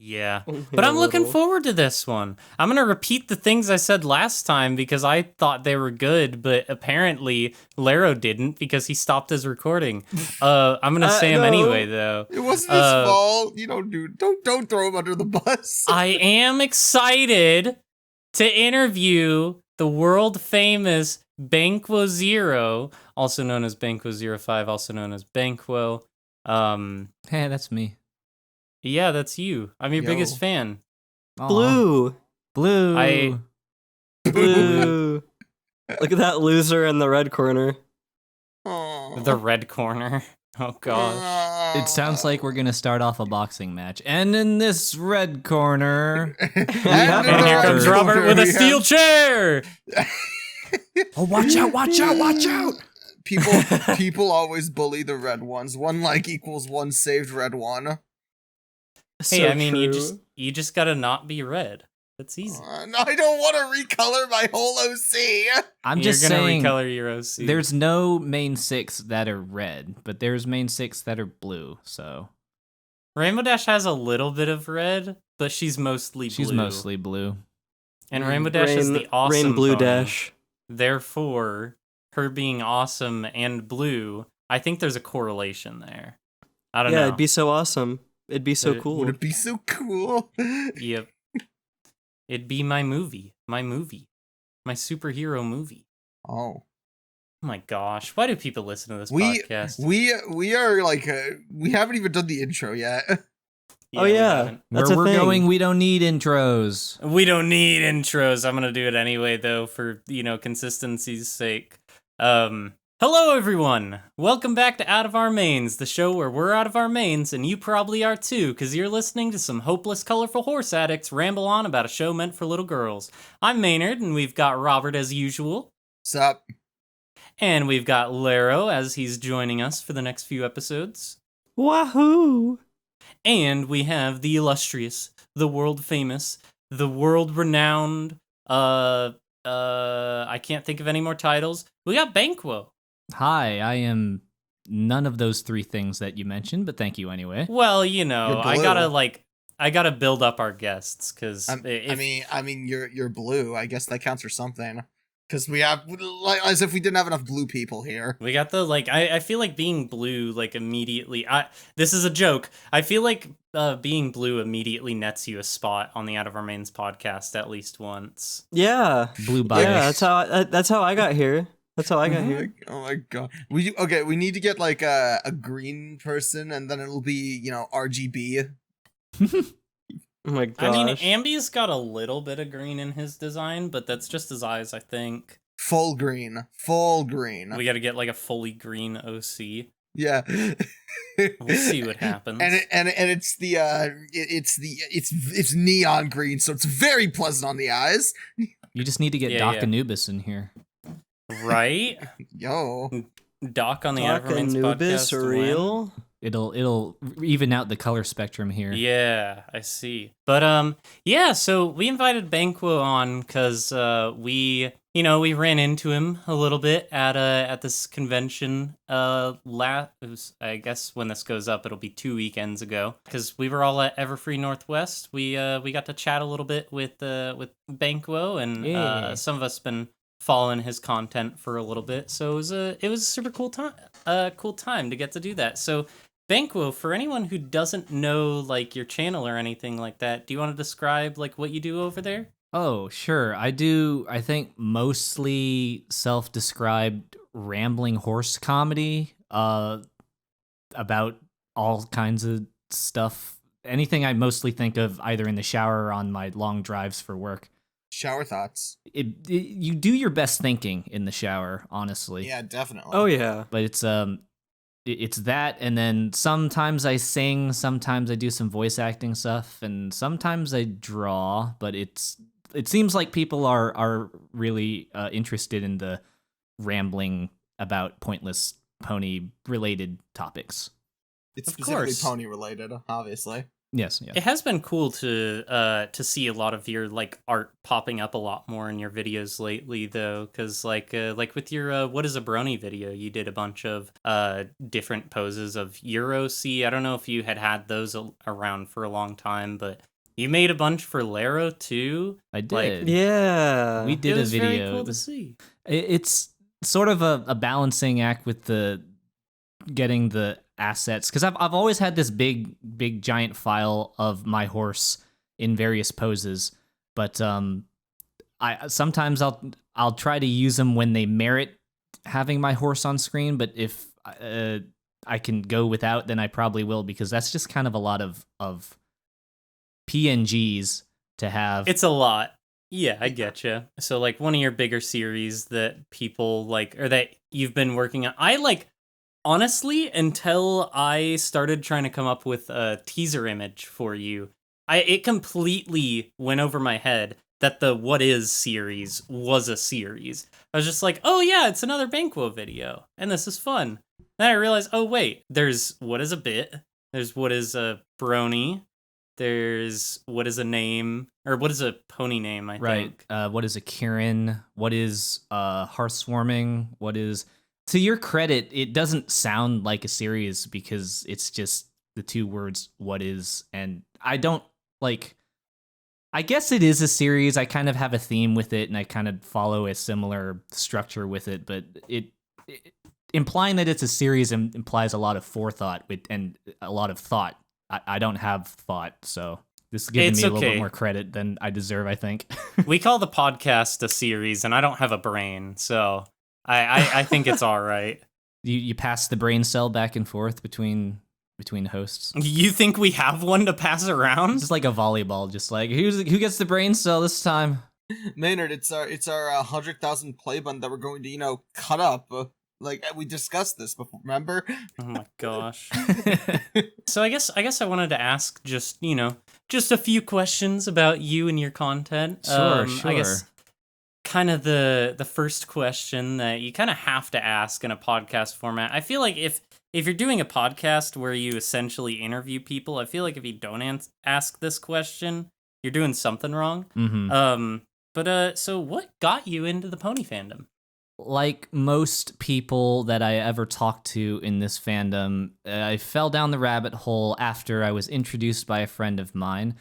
Yeah, but I'm looking forward to this one. I'm going to repeat the things I said last time because I thought they were good, but apparently Laro didn't because he stopped his recording. I'm going to say them anyway, though. It wasn't his fault. You don't throw him under the bus. I am excited to interview the world famous Banquo Zero, also known as Banquo 05, also known as Banquo. Hey, that's me. Yeah, that's you. I'm your biggest fan. Aww. Blue. Blue. Look at that loser in the red corner. The red corner. Oh, gosh. It sounds like we're going to start off a boxing match. And in this red corner... and here comes Robert with a steel chair! Oh, watch out, watch out, watch out! People always bully the red ones. One like equals one saved red one. Hey, I mean, you just gotta not be red. That's easy. No, I don't want to recolor my whole OC. I'm just saying, recolor your OC. There's no main 6 that are red, but there's main 6 that are blue, so... Rainbow Dash has a little bit of red, but she's mostly blue. She's mostly blue. And Rainbow Dash is the awesome Rain Blue pony. Dash. Therefore, her being awesome and blue, I think there's a correlation there. I don't know. Yeah, it'd be so awesome. It'd be so cool. Would it be so cool? Yep. It'd be my movie. My superhero movie. Oh my gosh. Why do people listen to this podcast? We are like, we haven't even done the intro yet. Yeah. Where we're going, we don't need intros. We don't need intros. I'm going to do it anyway, though, for, consistency's sake. Hello, everyone. Welcome back to Out of Our Mains, the show where we're out of our mains, and you probably are too, because you're listening to some hopeless, colorful horse addicts ramble on about a show meant for little girls. I'm Maynard, and we've got Robert as usual. Sup? And we've got Laro as he's joining us for the next few episodes. Wahoo! And we have the illustrious, the world famous, the world renowned, I can't think of any more titles. We got Banquo. Hi, I am none of those 3 things that you mentioned, but thank you anyway. Well, I gotta build up our guests, because you're blue. I guess that counts for something. Because we have, as if we didn't have enough blue people here. We got the, I feel like being blue, immediately, this is a joke. I feel like being blue immediately nets you a spot on the Out of Our Mains podcast at least once. Yeah. Blue bias. Yeah, that's how I got here. That's how I got here. Oh my god. We need to get a green person, and then it'll be, RGB. Oh my gosh. I mean, Ambi's got a little bit of green in his design, but that's just his eyes, I think. Full green. We gotta get a fully green OC. Yeah. We'll see what happens. And it's it's neon green, so it's very pleasant on the eyes. You just need to get Doc Anubis in here. Right? Yo. Doc on the Out of Our Mains podcast. Real? It'll even out the color spectrum here. Yeah, I see. But so we invited Banquo on because we ran into him a little bit at this convention. I guess when this goes up, it'll be 2 weekends ago, because we were all at Everfree Northwest. We got to chat a little bit with Banquo, and some of us been following his content for a little bit, so it was a super cool time to get to do that. So Banquo, for anyone who doesn't know your channel or anything like that, do you want to describe what you do over there? Oh, sure. I do, I think, mostly self-described rambling horse comedy about all kinds of stuff. Anything I mostly think of either in the shower or on my long drives for work. Shower thoughts. You do your best thinking in the shower, honestly. Yeah, definitely. Oh, yeah. But it's that, and then sometimes I sing, sometimes I do some voice acting stuff, and sometimes I draw, but it seems like people are really interested in the rambling about pointless pony related topics. It's specifically pony related, obviously. Yes, yeah. It has been cool to see a lot of your like art popping up a lot more in your videos lately, though, because like with your what is a brony video, you did a bunch of different poses of Euro C. I don't know if you had those around for a long time, but you made a bunch for Laro too. I Like, did. Yeah. We did it was a video. very cool It to was- see. It's sort of a balancing act with the getting the assets, because I've always had this big giant file of my horse in various poses, but I sometimes I'll try to use them when they merit having my horse on screen, but if I can go without, then I probably will, because that's just kind of a lot of PNGs to have. It's a lot. Yeah, I getcha. So like one of your bigger series that people like, or that you've been working on, I like, honestly, until I started trying to come up with a teaser image for you, it completely went over my head that the What Is series was a series. I was just like, oh yeah, it's another Banquo video, and this is fun. Then I realized, oh wait, there's What Is a Bit, there's What Is a Brony, there's What Is a Name, or What Is a Pony Name, I think. What is a Kieran? What is Hearth Swarming? What is... To your credit, it doesn't sound like a series because it's just the two words "what is," and I don't like... I guess it is a series. I kind of have a theme with it, and I kind of follow a similar structure with it, but implying that it's a series implies a lot of forethought and a lot of thought. I don't have thought, so this is giving me a little bit more credit than I deserve, I think. We call the podcast a series, and I don't have a brain, so I think it's all right. You pass the brain cell back and forth between hosts. You think we have one to pass around? It's just like a volleyball, just like who gets the brain cell this time? Maynard, it's our 100,000 play button that we're going to cut up. Like we discussed this before, remember? Oh my gosh. So I guess I wanted to ask just a few questions about you and your content. Sure. I guess kind of the first question that you kind of have to ask in a podcast format. I feel like if you're doing a podcast where you essentially interview people, I feel like if you don't ask this question, you're doing something wrong. Mm-hmm. So what got you into the pony fandom? Like most people that I ever talked to in this fandom, I fell down the rabbit hole after I was introduced by a friend of mine.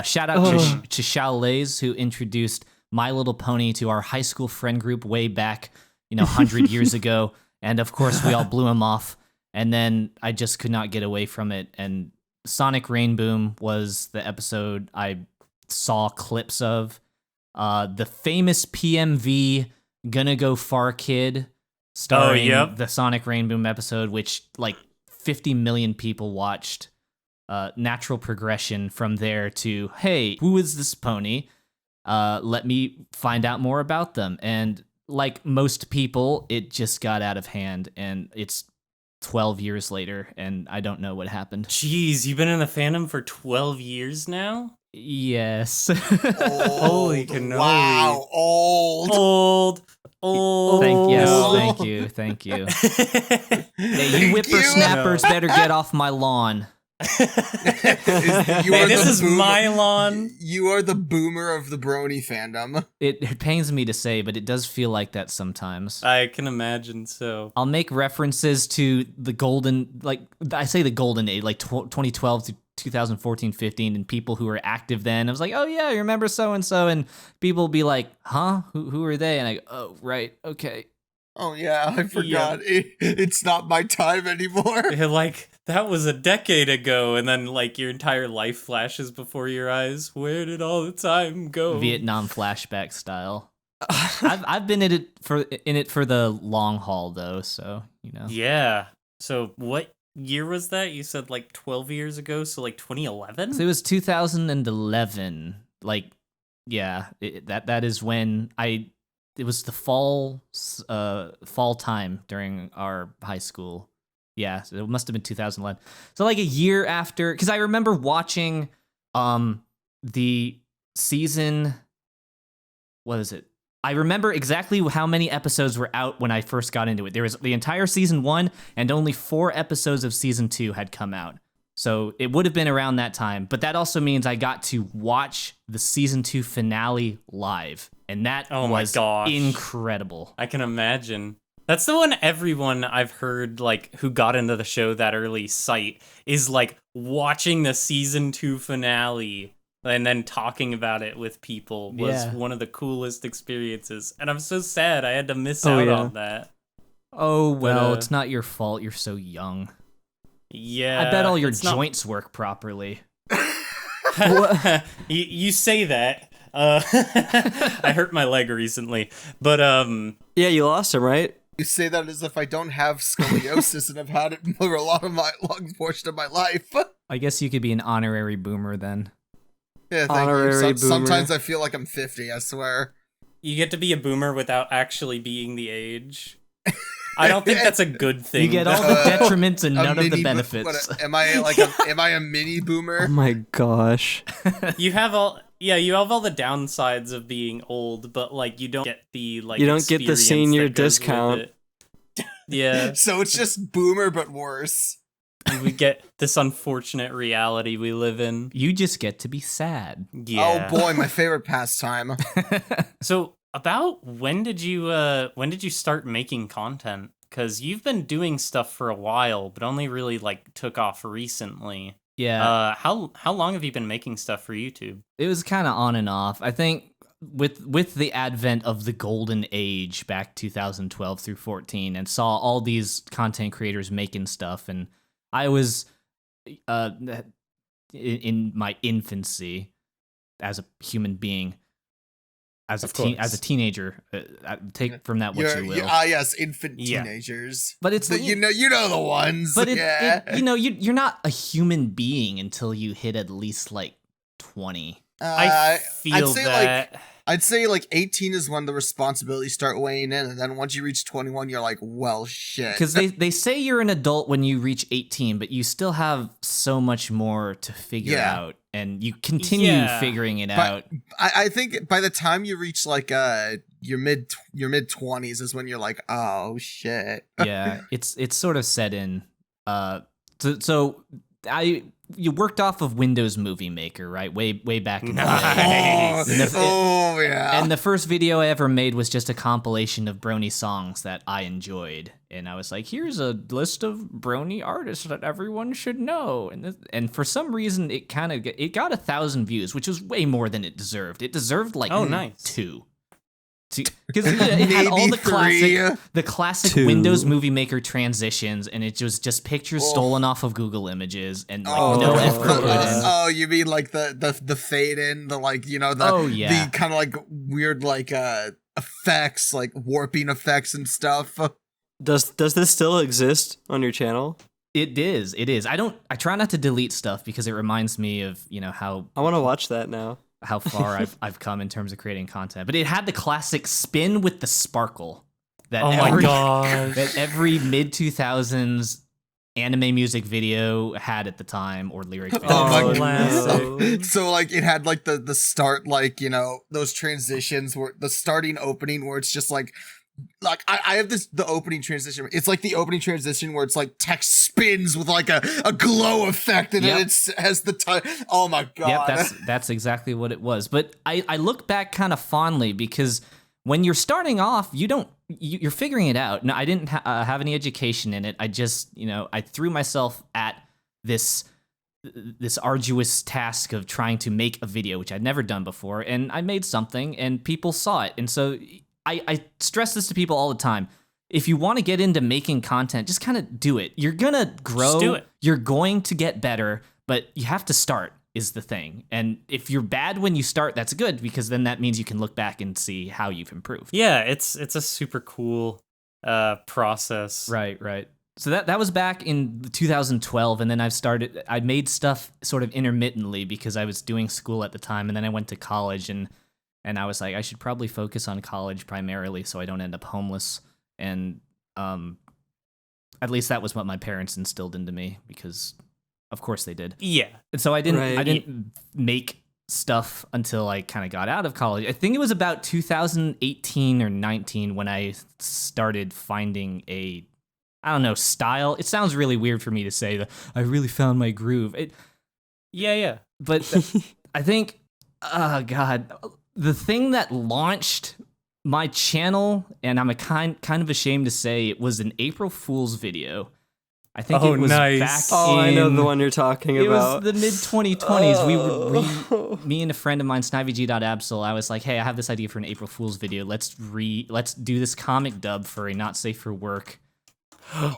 Shout out to Shaolays, who introduced My Little Pony to our high school friend group way back, 100 years ago. And of course, we all blew him off. And then I just could not get away from it. And Sonic Rainboom was the episode I saw clips of. The famous PMV Gonna Go Far Kid, starring the Sonic Rainboom episode, which like 50 million people watched. Natural progression from there to, hey, who is this pony? Let me find out more about them. And like most people, it just got out of hand, and it's 12 years later, and I don't know what happened. Jeez, you've been in the fandom for 12 years now? Yes. Holy cannoli. Wow, old. Thank you. Hey, you whippersnappers better get off my lawn. This is my lawn. You are the boomer of the brony fandom. It pains me to say, but it does feel like that sometimes. I can imagine so. I'll make references to the golden, like I say the golden age, like 2012 to 2014-15, and people who were active then. I was like, oh yeah, you remember so-and-so? And people will be like, huh? Who are they? And I go, oh, right, okay. Oh yeah, I forgot. Yeah. It's not my time anymore. Like, that was a decade ago, and then like your entire life flashes before your eyes. Where did all the time go? Vietnam flashback style. I've been in it for the long haul though, so Yeah. So what year was that? You said like 12 years ago, so like 2011? So it was 2011. Like, yeah, that is when it was the fall time during our high school. Yeah, so it must have been 2011. So like a year after, because I remember watching the season. What is it? I remember exactly how many episodes were out when I first got into it. There was the entire season 1, and only 4 episodes of season 2 had come out. So it would have been around that time, but that also means I got to watch the season 2 finale live, and that was incredible. I can imagine. That's the one everyone I've heard like who got into the show that early cite is like watching the season 2 finale and then talking about it with people was one of the coolest experiences. And I'm so sad I had to miss out on that. Oh, well, it's not your fault. You're so young. Yeah. I bet all your joints work properly. You say that. I hurt my leg recently. But, yeah, you lost him, right? You say that as if I don't have scoliosis and have had it for a lot of my long portion of my life. I guess you could be an honorary boomer then. Yeah, thank you. Sometimes I feel like I'm 50, I swear. You get to be a boomer without actually being the age. I don't think that's a good thing. You get all the detriments and none of the benefits. Am I a mini boomer? Oh my gosh. You have all the downsides of being old, but like you don't get the like you don't get the senior discount. Yeah. So it's just boomer but worse. And we get this unfortunate reality we live in. You just get to be sad. Yeah. Oh boy, my favorite pastime. So about when did you start making content? Because you've been doing stuff for a while, but only really like took off recently. Yeah. How long have you been making stuff for YouTube? It was kind of on and off. I think with the advent of the golden age back 2012 through 14, and saw all these content creators making stuff, and I was in my infancy as a human being. As a teenager, take from that what you will. Yes, infant teenagers. But it's you know the ones. But you're not a human being until you hit at least like 20. I feel that. I'd say like 18 is when the responsibilities start weighing in, and then once you reach 21, you're like, well, shit. Because they say you're an adult when you reach 18, but you still have so much more to figure out, and you continue figuring it out. I think by the time you reach like your mid 20s is when you're like, oh shit. Yeah, it's sort of set in. So you worked off of Windows Movie Maker, right? Way back in the day. Oh, yeah. And the first video I ever made was just a compilation of Brony songs that I enjoyed. And I was like, here's a list of Brony artists that everyone should know. And for some reason, it got 1,000 views, which was way more than it deserved. It deserved like 2. Because it had all the classic Windows Movie Maker transitions, and it was just pictures stolen off of Google Images, and like no effort put in. Oh, you mean like the fade in, the like the kind of like weird like effects, like warping effects and stuff. Does this still exist on your channel? It is. I try not to delete stuff because it reminds me of how I want to watch that now. How far I've come in terms of creating content. But it had the classic spin with the sparkle that every mid 2000s anime music video had at the time, or lyric video. Oh my god. So like it had like the start, like, those transitions where the starting opening where it's just like I have the opening transition. It's like the opening transition where it's like text spins with like a glow effect, and then it has the time. Oh my god! Yep, that's exactly what it was. But I look back kind of fondly because when you're starting off, you're figuring it out. No, I didn't have any education in it. I just I threw myself at this arduous task of trying to make a video, which I'd never done before, and I made something, and people saw it, and so. I stress this to people all the time. If you want to get into making content, just kind of do it. You're going to grow. Just do it. You're going to get better, but you have to start is the thing. And if you're bad when you start, that's good, because then that means you can look back and see how you've improved. Yeah, it's a super cool process. Right. So that was back in 2012, and then I made stuff sort of intermittently because I was doing school at the time, and then I went to college, and I was like, I should probably focus on college primarily so I don't end up homeless. And at least that was what my parents instilled into me, because of course they did. Yeah. And so I didn't make stuff until I kind of got out of college. I think it was about 2018 or 19 when I started finding I don't know, style. It sounds really weird for me to say that I really found my groove. Yeah. But I think, oh God, the thing that launched my channel, and I'm kind of ashamed to say, it was an April Fool's video. I think it was nice. back I know the one you're talking about. It was the mid-2020s. Me and a friend of mine, SnivyG.Absol, I was like, hey, I have this idea for an April Fool's video. Let's do this comic dub for a Not Safe for Work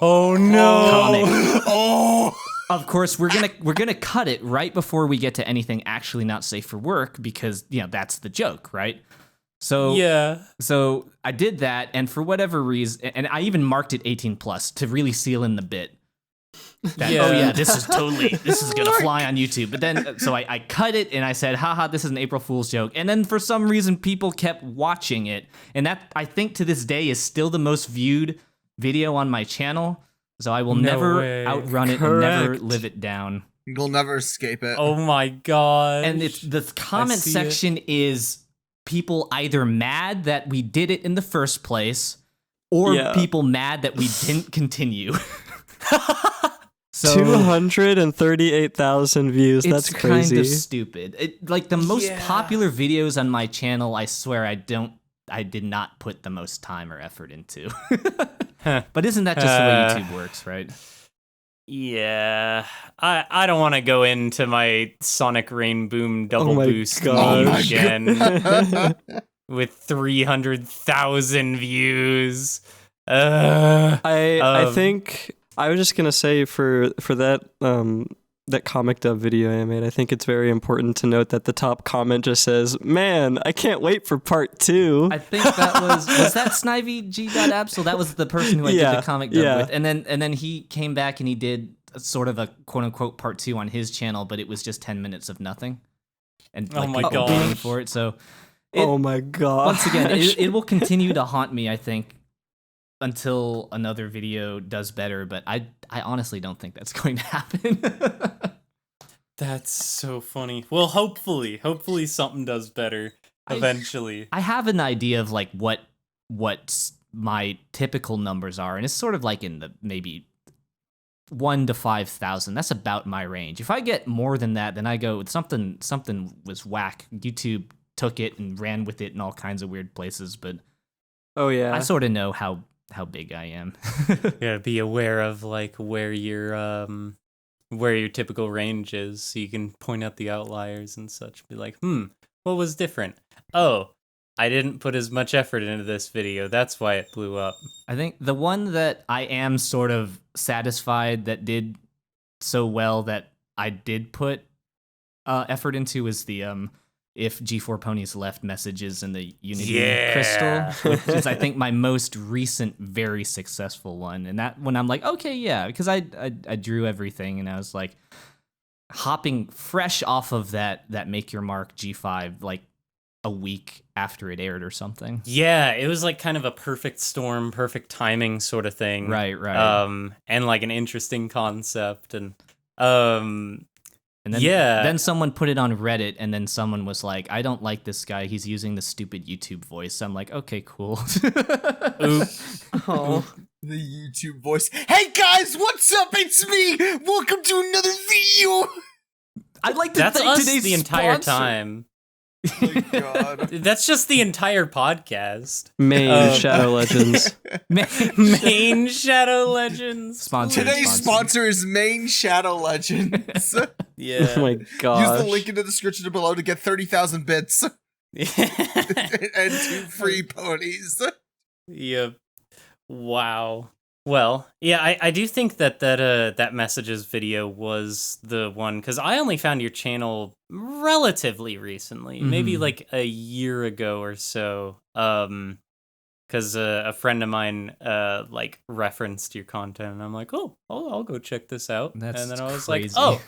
Oh no! comic. Oh, Of course, we're gonna cut it right before we get to anything actually not safe for work because that's the joke, right? So Yeah. So I did that, and for whatever reason, and I even marked it 18 plus to really seal in the bit. That, Yeah. Oh yeah, this is gonna fly on YouTube. But then, so I cut it and I said, haha, this is an April Fool's joke. And then for some reason, people kept watching it, and that I think to this day is still the most viewed video on my channel. So I will No never way. outrun it and never Correct. live it down. you'll never escape it. Oh my god. And it's the comment see section is people either mad that we did it in the first place, or Yeah. people mad that we didn't continue. So 238,000 views. it's That's crazy. kind of stupid. Like the most popular videos on my channel, I swear I did not put the most time or effort into. But isn't that just the way YouTube works, right? Yeah. I don't want to go into my Sonic Rain Boom double my boost gosh. meme again with 300,000 views. I think I was just gonna say for that that comic dub video I made, I think it's very important to note that the top comment just says, "Man, I can't wait for part 2." I think that was that SnivyG.Absol? That was the person who I did the comic dub with. And then he came back and he did sort of a quote unquote part 2 on his channel, but it was just 10 minutes of nothing. And Oh my people gosh. waiting for it. So Oh my god! once again, it will continue to haunt me, I think, until another video does better, but I honestly don't think that's going to happen. That's so funny. Well, hopefully something does better eventually. I have an idea of like what my typical numbers are, and it's sort of like in the maybe 1 to 5,000. That's about my range. If I get more than that, then I go something was whack. YouTube took it and ran with it in all kinds of weird places, but Oh yeah. I sort of know how big I am. Yeah, be aware of like where your typical range is, so you can point out the outliers and such. Be like, what was different? Oh, I didn't put as much effort into this video. That's why it blew up. I think the one that I am sort of satisfied that did so well that I did put effort into is the if G4 Ponies left messages in the Unity crystal, which is I think my most recent very successful one. And that when I'm like, okay, yeah, because I drew everything and I was like hopping fresh off of that Make Your Mark G5 like a week after it aired or something. Yeah, it was like kind of a perfect storm, perfect timing sort of thing. Right. And like an interesting concept and And then someone put it on Reddit, and then someone was like, I don't like this guy. He's using the stupid YouTube voice. I'm like, okay, cool. Oops. Oh. The YouTube voice. Hey guys, what's up? It's me. Welcome to another video. I'd like to That's thank us today's the entire sponsor. time. Oh my god. That's just the entire podcast. Main Shadow Legends. Main Shadow Legends. Sponsored. Today's sponsor is Main Shadow Legends. Yeah. Oh my gosh. Use the link in the description below to get 30,000 bits and 2 free ponies. Yep. Wow. Well, yeah, I do think that messages video was the one, because I only found your channel relatively recently, maybe like a year ago or so. Because a friend of mine like referenced your content, and I'm like, oh, I'll go check this out. That's and then I was crazy. like, oh,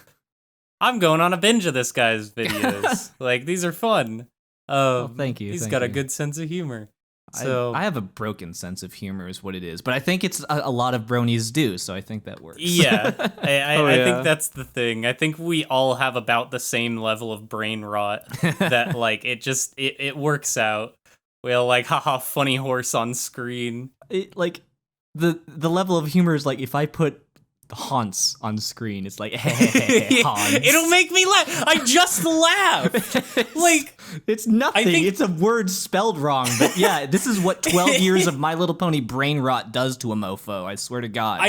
I'm going on a binge of this guy's videos. Like, these are fun. Thank you. He's thank got a you. good sense of humor. So I have a broken sense of humor is what it is, but I think it's a lot of bronies do, so I think that works. yeah, I yeah. think that's the thing. I think we all have about the same level of brain rot that like it works out. We all like, haha, funny horse on screen. Like the level of humor is like if I put Hans on screen, it's like Hans. It'll make me laugh. I just laughed. Like it's nothing. It's a word spelled wrong. But yeah, this is what 12 years of My Little Pony brain rot does to a mofo. I swear to God.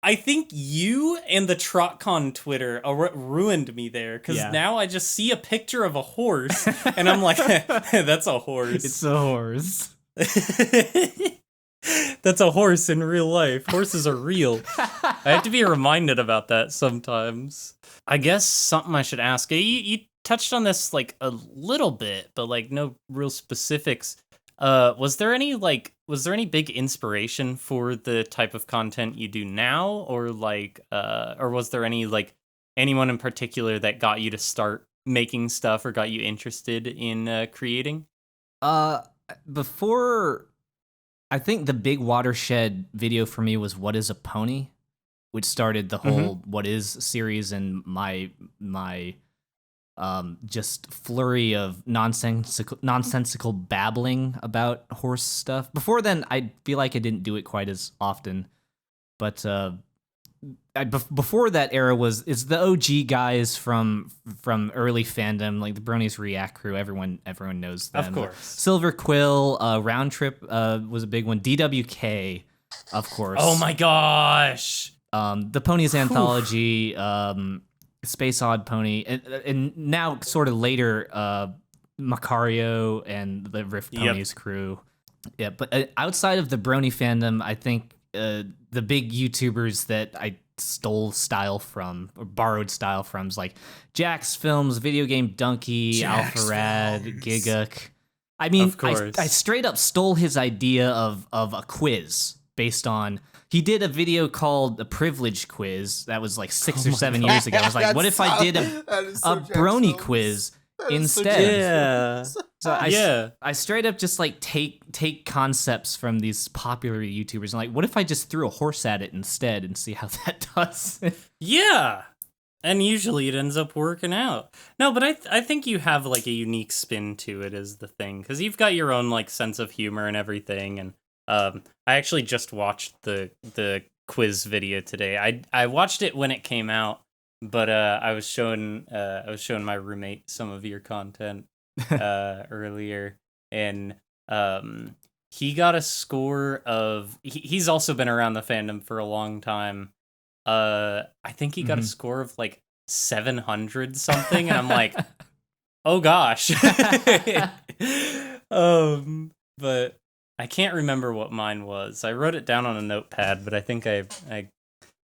I think you and the TrotCon Twitter ruined me there, because now I just see a picture of a horse, and I'm like, that's a horse. It's a horse. That's a horse in real life. Horses are real. I have to be reminded about that sometimes. I guess something I should ask. You touched on this like a little bit, but like no real specifics. Was there any big inspiration for the type of content you do now, or was there any like anyone in particular that got you to start making stuff or got you interested in creating? Before, I think the big watershed video for me was What is a Pony, which started the whole What Is series and my just flurry of nonsensical babbling about horse stuff. Before then, I feel like I didn't do it quite as often, but before that era it's the OG guys from early fandom, like the Bronies React crew. Everyone knows them. Of course. Silver Quill, Round Trip was a big one. DWK, of course. Oh my gosh. The Ponies Anthology, Space Odd Pony, and now sort of later, Macario and the Rift Ponies crew. Yeah, but outside of the Brony fandom, I think the big YouTubers that I stole style from or borrowed style from is like Jax Films, Video Game Donkey, Alpha Rad, Giguk. I mean, I straight up stole his idea of a quiz based on. He did a video called The Privilege Quiz that was like 6 or 7 years ago. I was like, what if I did a Brony quiz instead? I straight up just like take concepts from these popular YouTubers and like, what if I just threw a horse at it instead and see how that does? Yeah. And usually it ends up working out. No, but I think you have like a unique spin to it is the thing, because you've got your own like sense of humor and everything. And I actually just watched the quiz video today. I watched it when it came out, but I was showing my roommate some of your content earlier, and he got a score of. He's also been around the fandom for a long time. I think he got a score of like 700 something, and I'm like, oh gosh. But I can't remember what mine was. I wrote it down on a notepad, but I think I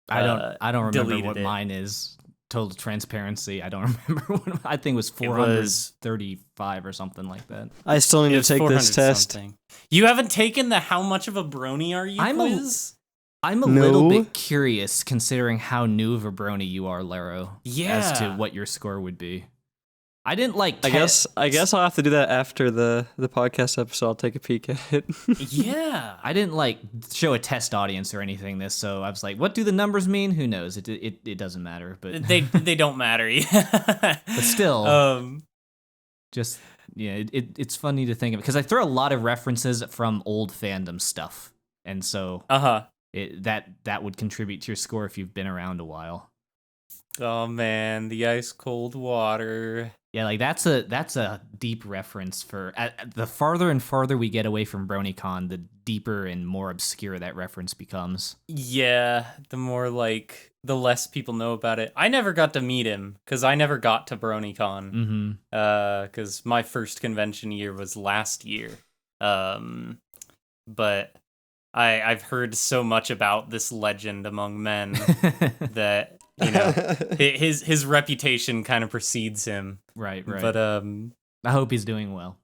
don't remember what mine is. Total transparency. I don't remember what I think it was 435 or something like that. I still need to take this test. Something. You haven't taken the how much of a brony are you quiz? I'm a little bit curious considering how new of a brony you are, Laro. Yeah. As to what your score would be. I didn't like tests. I guess I'll have to do that after the podcast episode. I'll take a peek at it. Yeah. I didn't like show a test audience or anything this, so I was like, what do the numbers mean? Who knows? It doesn't matter, but they don't matter. Yeah. But still just it's funny to think of because I throw a lot of references from old fandom stuff. And so that would contribute to your score if you've been around a while. Oh man, the ice cold water. Yeah, like that's a deep reference for the farther and farther we get away from BronyCon, the deeper and more obscure that reference becomes. Yeah, the less people know about it. I never got to meet him because I never got to BronyCon. Because my first convention year was last year. But I've heard so much about this legend among men that. You know, his reputation kind of precedes him. Right. But I hope he's doing well.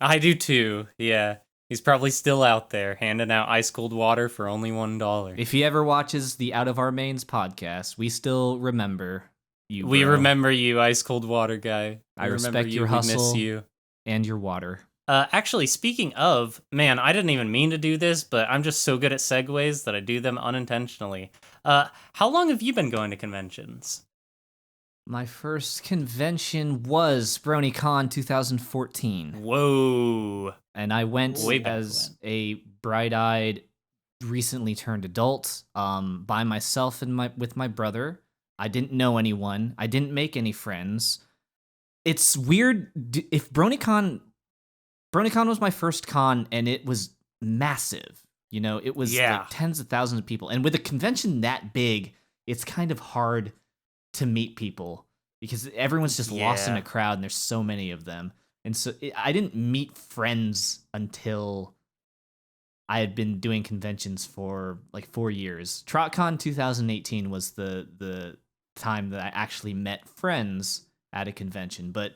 I do too. Yeah, he's probably still out there handing out ice cold water for only $1. If he ever watches the Out of Our Mains podcast, we still remember you. We remember you, ice cold water guy. I respect your hustle. We miss you and your water. Actually, speaking of, man, I didn't even mean to do this, but I'm just so good at segues that I do them unintentionally. How long have you been going to conventions? My first convention was BronyCon 2014. Whoa. And I went as a bright-eyed recently turned adult, by myself and with my brother. I didn't know anyone. I didn't make any friends. It's weird if BronyCon was my first con and it was massive. You know, it was like tens of thousands of people. And with a convention that big, it's kind of hard to meet people because everyone's just lost in a crowd and there's so many of them. And so I didn't meet friends until I had been doing conventions for like 4 years. TrotCon 2018 was the time that I actually met friends at a convention. But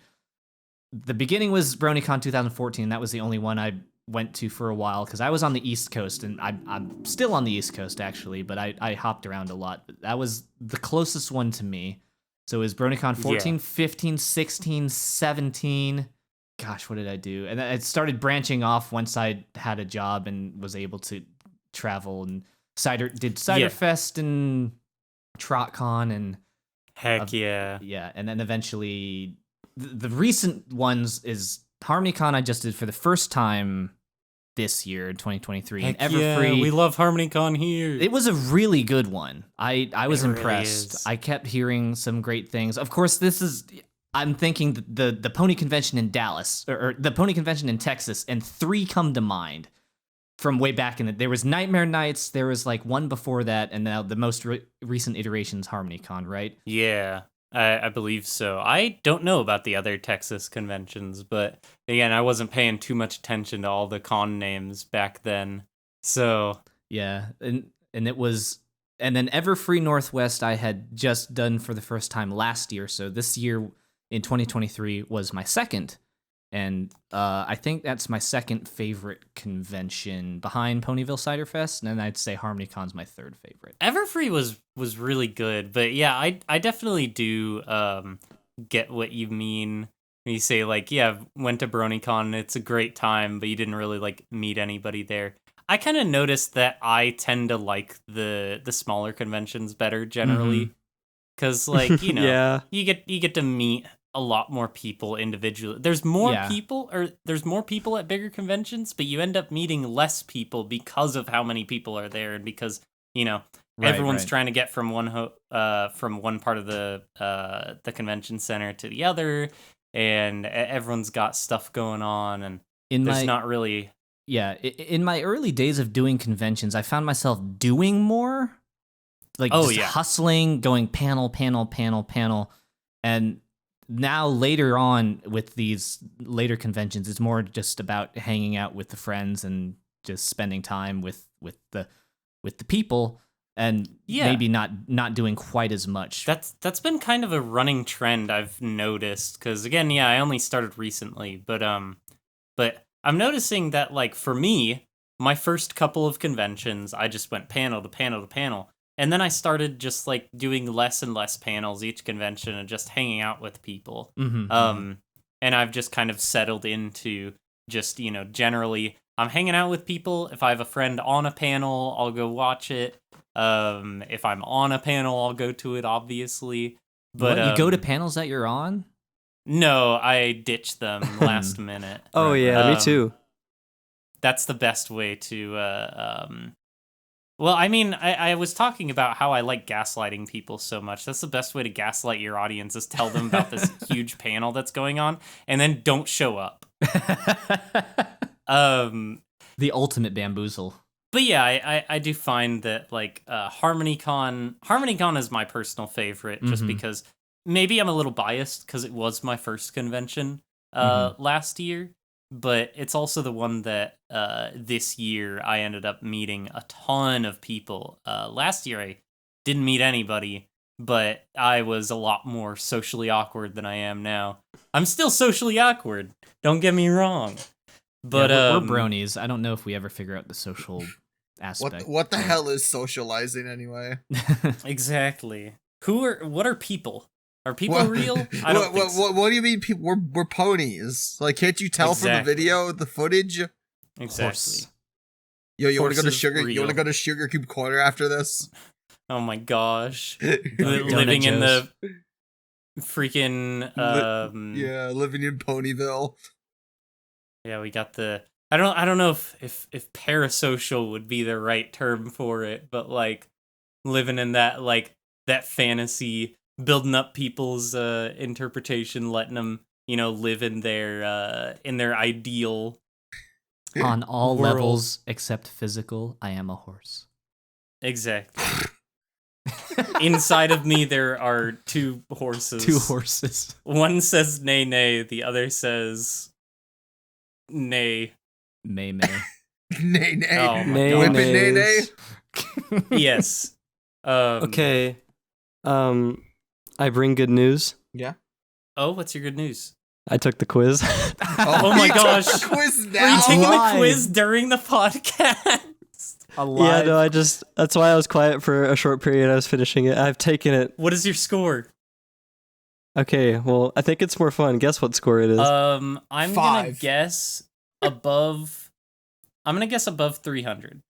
the beginning was BronyCon 2014. That was the only one I went to for a while because I was on the East Coast, and I'm still on the East Coast actually, but I hopped around a lot. That was the closest one to me. So it was BronyCon 14, 15, 16, 17. Gosh, what did I do? And it started branching off once I had a job and was able to travel and did Cider Fest and TrotCon and heck yeah. Yeah, and then eventually the recent ones is HarmonyCon I just did for the first time this year in 2023. Heck and Everfree, we love HarmonyCon here. It was a really good one. I was impressed. Really I kept hearing some great things. Of course, I'm thinking the Pony Convention in Dallas or the Pony Convention in Texas, and 3 come to mind from way back in there was Nightmare Nights, there was like one before that, and now the most recent iteration's HarmonyCon, right? Yeah. I believe so. I don't know about the other Texas conventions, but again, I wasn't paying too much attention to all the con names back then. So yeah, and it was, and then Everfree Northwest I had just done for the first time last year. So this year in 2023 was my second, and I think that's my second favorite convention behind Ponyville Cider Fest, and then I'd say HarmonyCon's my third favorite. Everfree was really good, but yeah, I definitely do get what you mean when you say like, yeah, went to BronyCon, it's a great time, but you didn't really like meet anybody there. I kind of noticed that I tend to like the smaller conventions better generally, because like you get to meet a lot more people individually. There's more people at bigger conventions, but you end up meeting less people because of how many people are there, and because everyone's trying to get from one part of the convention center to the other, and everyone's got stuff going on, and there's not really. Yeah, in my early days of doing conventions, I found myself doing more, like hustling, going panel, and now later on with these later conventions, it's more just about hanging out with the friends and just spending time with the people, and maybe not doing quite as much. That's been kind of a running trend I've noticed, because again, I only started recently, but I'm noticing that like for me, my first couple of conventions, I just went panel to panel to panel. And then I started just like doing less and less panels each convention and just hanging out with people. And I've just kind of settled into just, generally I'm hanging out with people. If I have a friend on a panel, I'll go watch it. If I'm on a panel, I'll go to it, obviously. But you go to panels that you're on? No, I ditch them last minute. Oh, yeah, me too. That's the best way to... Well, I mean, I was talking about how I like gaslighting people so much. That's the best way to gaslight your audience, is tell them about this huge panel that's going on, and then don't show up. The ultimate bamboozle. But yeah, I do find that like HarmonyCon is my personal favorite, just because maybe I'm a little biased because it was my first convention last year. But it's also the one that this year I ended up meeting a ton of people. Last year I didn't meet anybody, but I was a lot more socially awkward than I am now. I'm still socially awkward, don't get me wrong. But we're bronies. I don't know if we ever figure out the social aspect. What the hell is socializing anyway? Exactly. What are people? Are people real? I don't think so. What do you mean people? We're ponies. Like, can't you tell from the video, the footage? Exactly. Yo, you want to go to Sugar? You want to go to Sugar Cube Corner after this? Oh my gosh! Living in the freaking living in Ponyville. Yeah, we got the. I don't know if parasocial would be the right term for it, but like living in that that fantasy, building up people's interpretation, letting them live in their ideal On all world. levels except physical, I am a horse. Exactly. Inside of me there are two horses. Two horses. One says nay nay, the other says nay. May May. Nay, nay. Oh my Nay, god. Whip it, nay, nay. nays. Yes. Okay. I bring good news. Yeah. Oh, what's your good news? I took the quiz. Oh my you took gosh. the quiz Are you now. taking the Alive. quiz during the podcast? Yeah, no, that's why I was quiet for a short period. I was finishing it. I've taken it. What is your score? Okay, well, I think it's more fun. Guess what score it is. I'm gonna 5. guess above. I'm gonna guess above 300.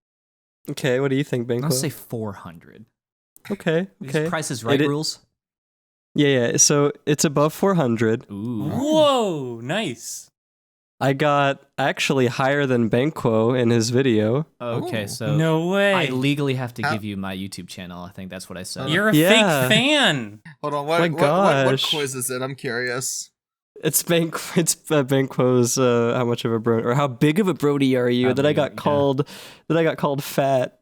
Okay, what do you think, Banquo? I'll say 400. Okay, These okay. Price is Right It- rules. Yeah, so it's above 400. Ooh. Whoa, nice. I got actually higher than Banquo in his video. Okay, Ooh. so No way. I legally have to How- give you my YouTube channel. I think that's what I said. You're a Yeah. fake fan. Hold on. My What gosh. quiz is it? I'm curious. It's Banquo's how much of a bro or how big of a Brody are you How that I big, got yeah. called fat.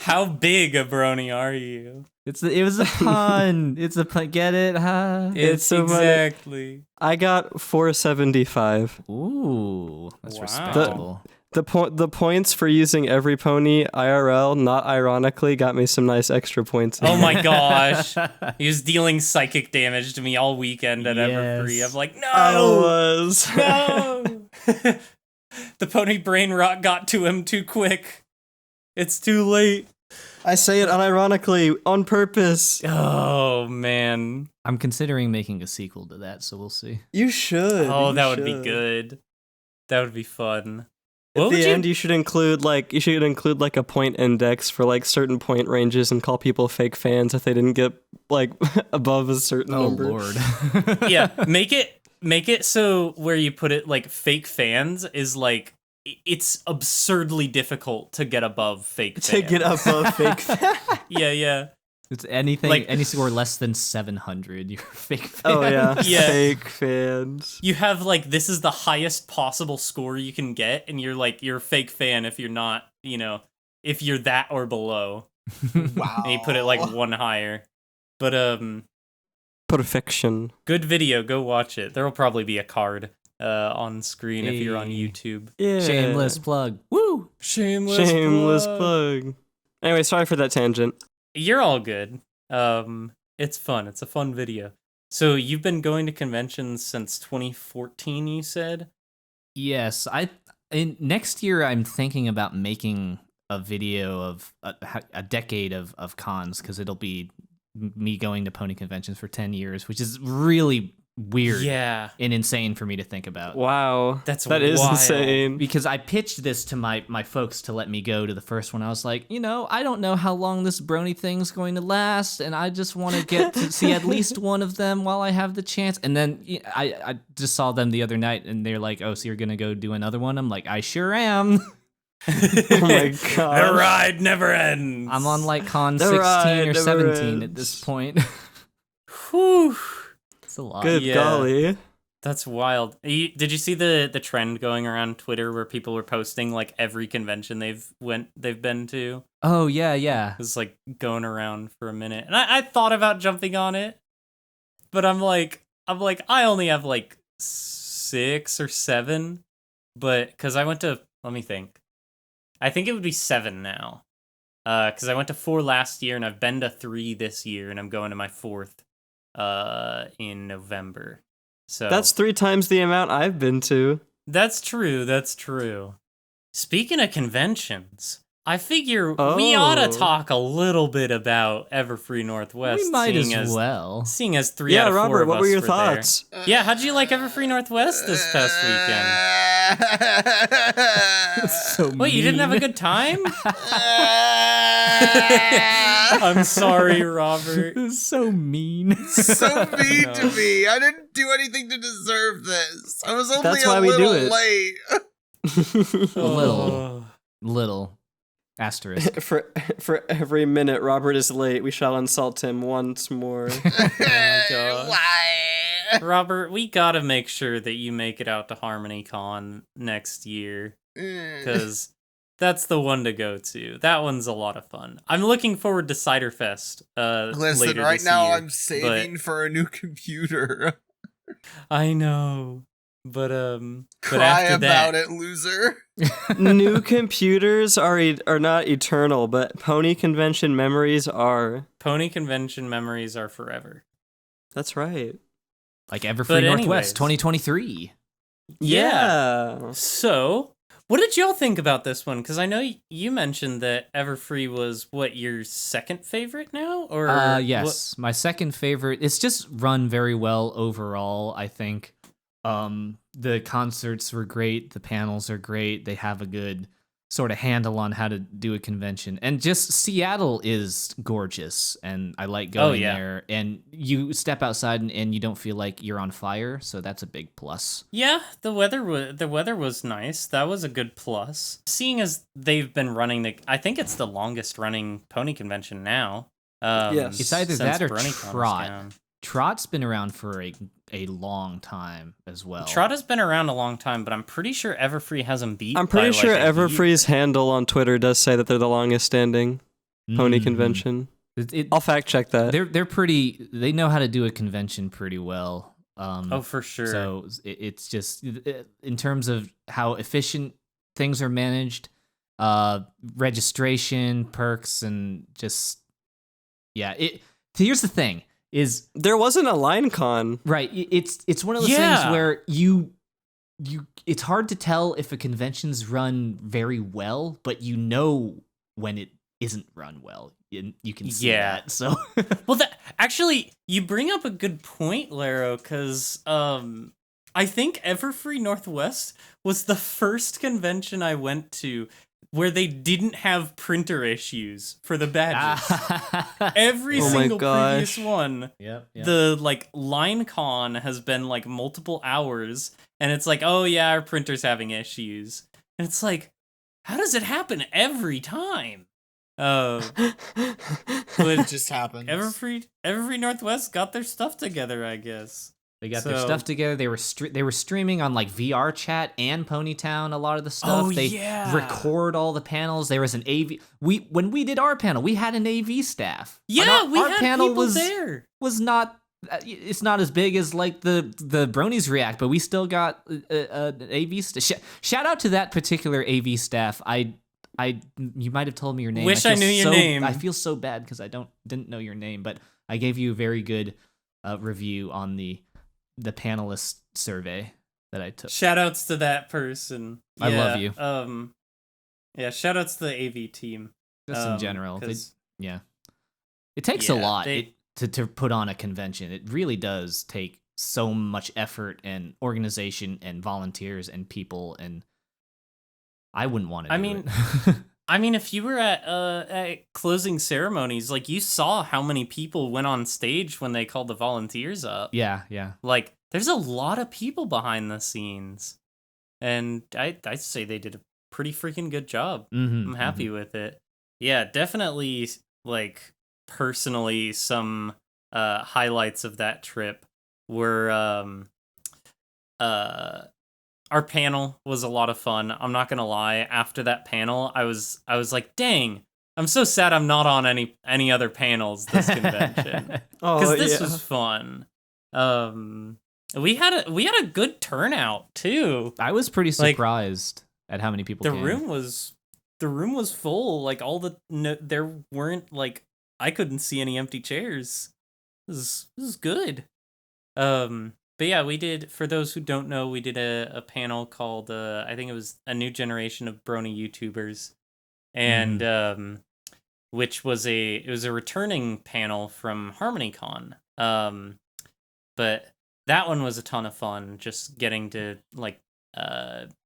How big a brony are you? It was a pun. It's a pun. Get it? Huh? It's so funny. exactly. I got 475. Ooh, that's Wow. respectable. The points for using every pony IRL, not ironically, got me some nice extra points. Oh my gosh. He was dealing psychic damage to me all weekend at Everfree. Yes. I'm like, no! I was. No! The pony brain rot got to him too quick. It's too late. I say it unironically, on purpose. Oh, man. I'm considering making a sequel to that, so we'll see. You should. Oh, you that would be should. good. That would be fun. At What would the you end, you should include like a point index for like certain point ranges and call people fake fans if they didn't get like above a certain Oh number. lord. yeah, make it so where you put it like fake fans is like it's absurdly difficult to get above fake fans. To get above fake fans. Yeah. It's anything, Like- any score less than 700. You're a fake fan. Oh yeah. Yeah. Fake fans. You have like this is the highest possible score you can get, and you're a fake fan if you're not, if you're that or below. Wow. And you put it like one higher. But Perfection. good video, go watch it. There'll probably be a card on screen if you're on Hey. YouTube. Yeah. Shameless plug. Woo! Shameless plug. Anyway, sorry for that tangent. You're all good. It's fun. It's a fun video. So you've been going to conventions since 2014, you said? Yes, next year I'm thinking about making a video of a decade of cons because it'll be me going to pony conventions for 10 years, which is really weird Yeah. and insane for me to think about. Wow. That's that is wild. insane. Because I pitched this to my folks to let me go to the first one. I was like, I don't know how long this brony thing's going to last, and I just want to get to see at least one of them while I have the chance. And then I just saw them the other night, and they're like, oh, so you're going to go do another one? I'm like, I sure am. Oh my The god. ride never ends. I'm on like con The 16 ride or never 17 at ends. this point. Whew. It's a lot. Good Yeah. golly. That's wild. Did you see the trend going around Twitter where people were posting like every convention they've been to? Oh, yeah. It was like going around for a minute. And I thought about jumping on it, but I'm like I only have like 6 or 7, but cuz I went to, let me think. I think it would be 7 now. Cuz I went to 4 last year and I've been to 3 this year and I'm going to my 4th in November. So That's 3 times the amount I've been to. That's true. Speaking of conventions, I figure we ought to Oh. talk a little bit about Everfree Northwest. We might seeing as well. Seeing as 3 Yeah, out of 4 Robert, of what us were your there. thoughts? Yeah, how'd you like Everfree Northwest this past weekend? So Wait, you didn't have a mean. good time? I'm sorry, Robert. This is so mean. So mean No. to me. I didn't do anything to deserve this. I was only That's a why we do little it. late. Little asterisk. For every minute Robert is late, we shall insult him once more. Oh my gosh. Why? Robert, we gotta make sure that you make it out to HarmonyCon next year, because that's the one to go to. That one's a lot of fun. I'm looking forward to Ciderfest. Listen, later right this now year, I'm saving for a new computer. I know, but Cry after about that, it, loser. New computers are not eternal, but pony convention memories are. Pony convention memories are forever. That's right. Like Everfree But Northwest anyways. 2023. Yeah. So, what did y'all think about this one? Because I know you mentioned that Everfree was your second favorite now, or yes, my second favorite. It's just run very well overall, I think. The concerts were great, the panels are great. They have a good sort of handle on how to do a convention. And just Seattle is gorgeous, and I like going there. And you step outside and you don't feel like you're on fire, so that's a big plus. Yeah, the weather was nice. That was a good plus. Seeing as they've been running I think it's the longest running pony convention now. Yes. It's either since that or BronyCon was Trot. down. Trot's been around for a long time as well. Trot has been around a long time, but I'm pretty sure Everfree hasn't beat. I'm pretty sure a year. Everfree's handle on Twitter does say that they're the longest standing pony convention. I'll fact check that. They're pretty. They know how to do a convention pretty well. Oh, for sure. So it's just in terms of how efficient things are managed, registration, perks, and just here's the thing. There wasn't a line con, right? It's one of those things where you it's hard to tell if a convention's run very well, but you know when it isn't run well. You can see that. So well, actually, you bring up a good point, Laro, because I think Everfree Northwest was the first convention I went to where they didn't have printer issues for the badges. Every single previous one, the line con has been like multiple hours, and it's like, oh yeah, our printer's having issues, and it's like, how does it happen every time? But it just happens. Everfree Northwest got their stuff together, I guess. They got their stuff together. They were streaming on like VR chat and Ponytown. A lot of the stuff. They record all the panels. There was an AV. When we did our panel, we had an AV staff. Yeah, our had panel people was there. Was not. It's not as big as like the Bronies React, but we still got an AV staff. Shout out to that particular AV staff. You might have told me your name. Wish I knew your name. I feel so bad because I didn't know your name, but I gave you a very good review on the panelist survey that I took. Shoutouts to that person. I love you. Shoutouts to the AV team. Just in general. It takes a lot to put on a convention. It really does take so much effort and organization and volunteers and people, and I wouldn't want to do it. I mean, if you were at closing ceremonies, like, you saw how many people went on stage when they called the volunteers up. Yeah. Like, there's a lot of people behind the scenes. And I'd say they did a pretty freaking good job. I'm happy with it. Yeah, definitely, like, personally, some highlights of that trip were our panel was a lot of fun. I'm not gonna lie. After that panel, I was like, dang, I'm so sad I'm not on any other panels this convention, because this was fun. We had a good turnout too. I was pretty surprised at how many people came. The room was full. Like, there weren't, like, I couldn't see any empty chairs. This is good. But yeah, we did, for those who don't know, we did a panel called, I think it was A New Generation of Brony YouTubers. And, which was a returning panel from HarmonyCon. But that one was a ton of fun, just getting to, like,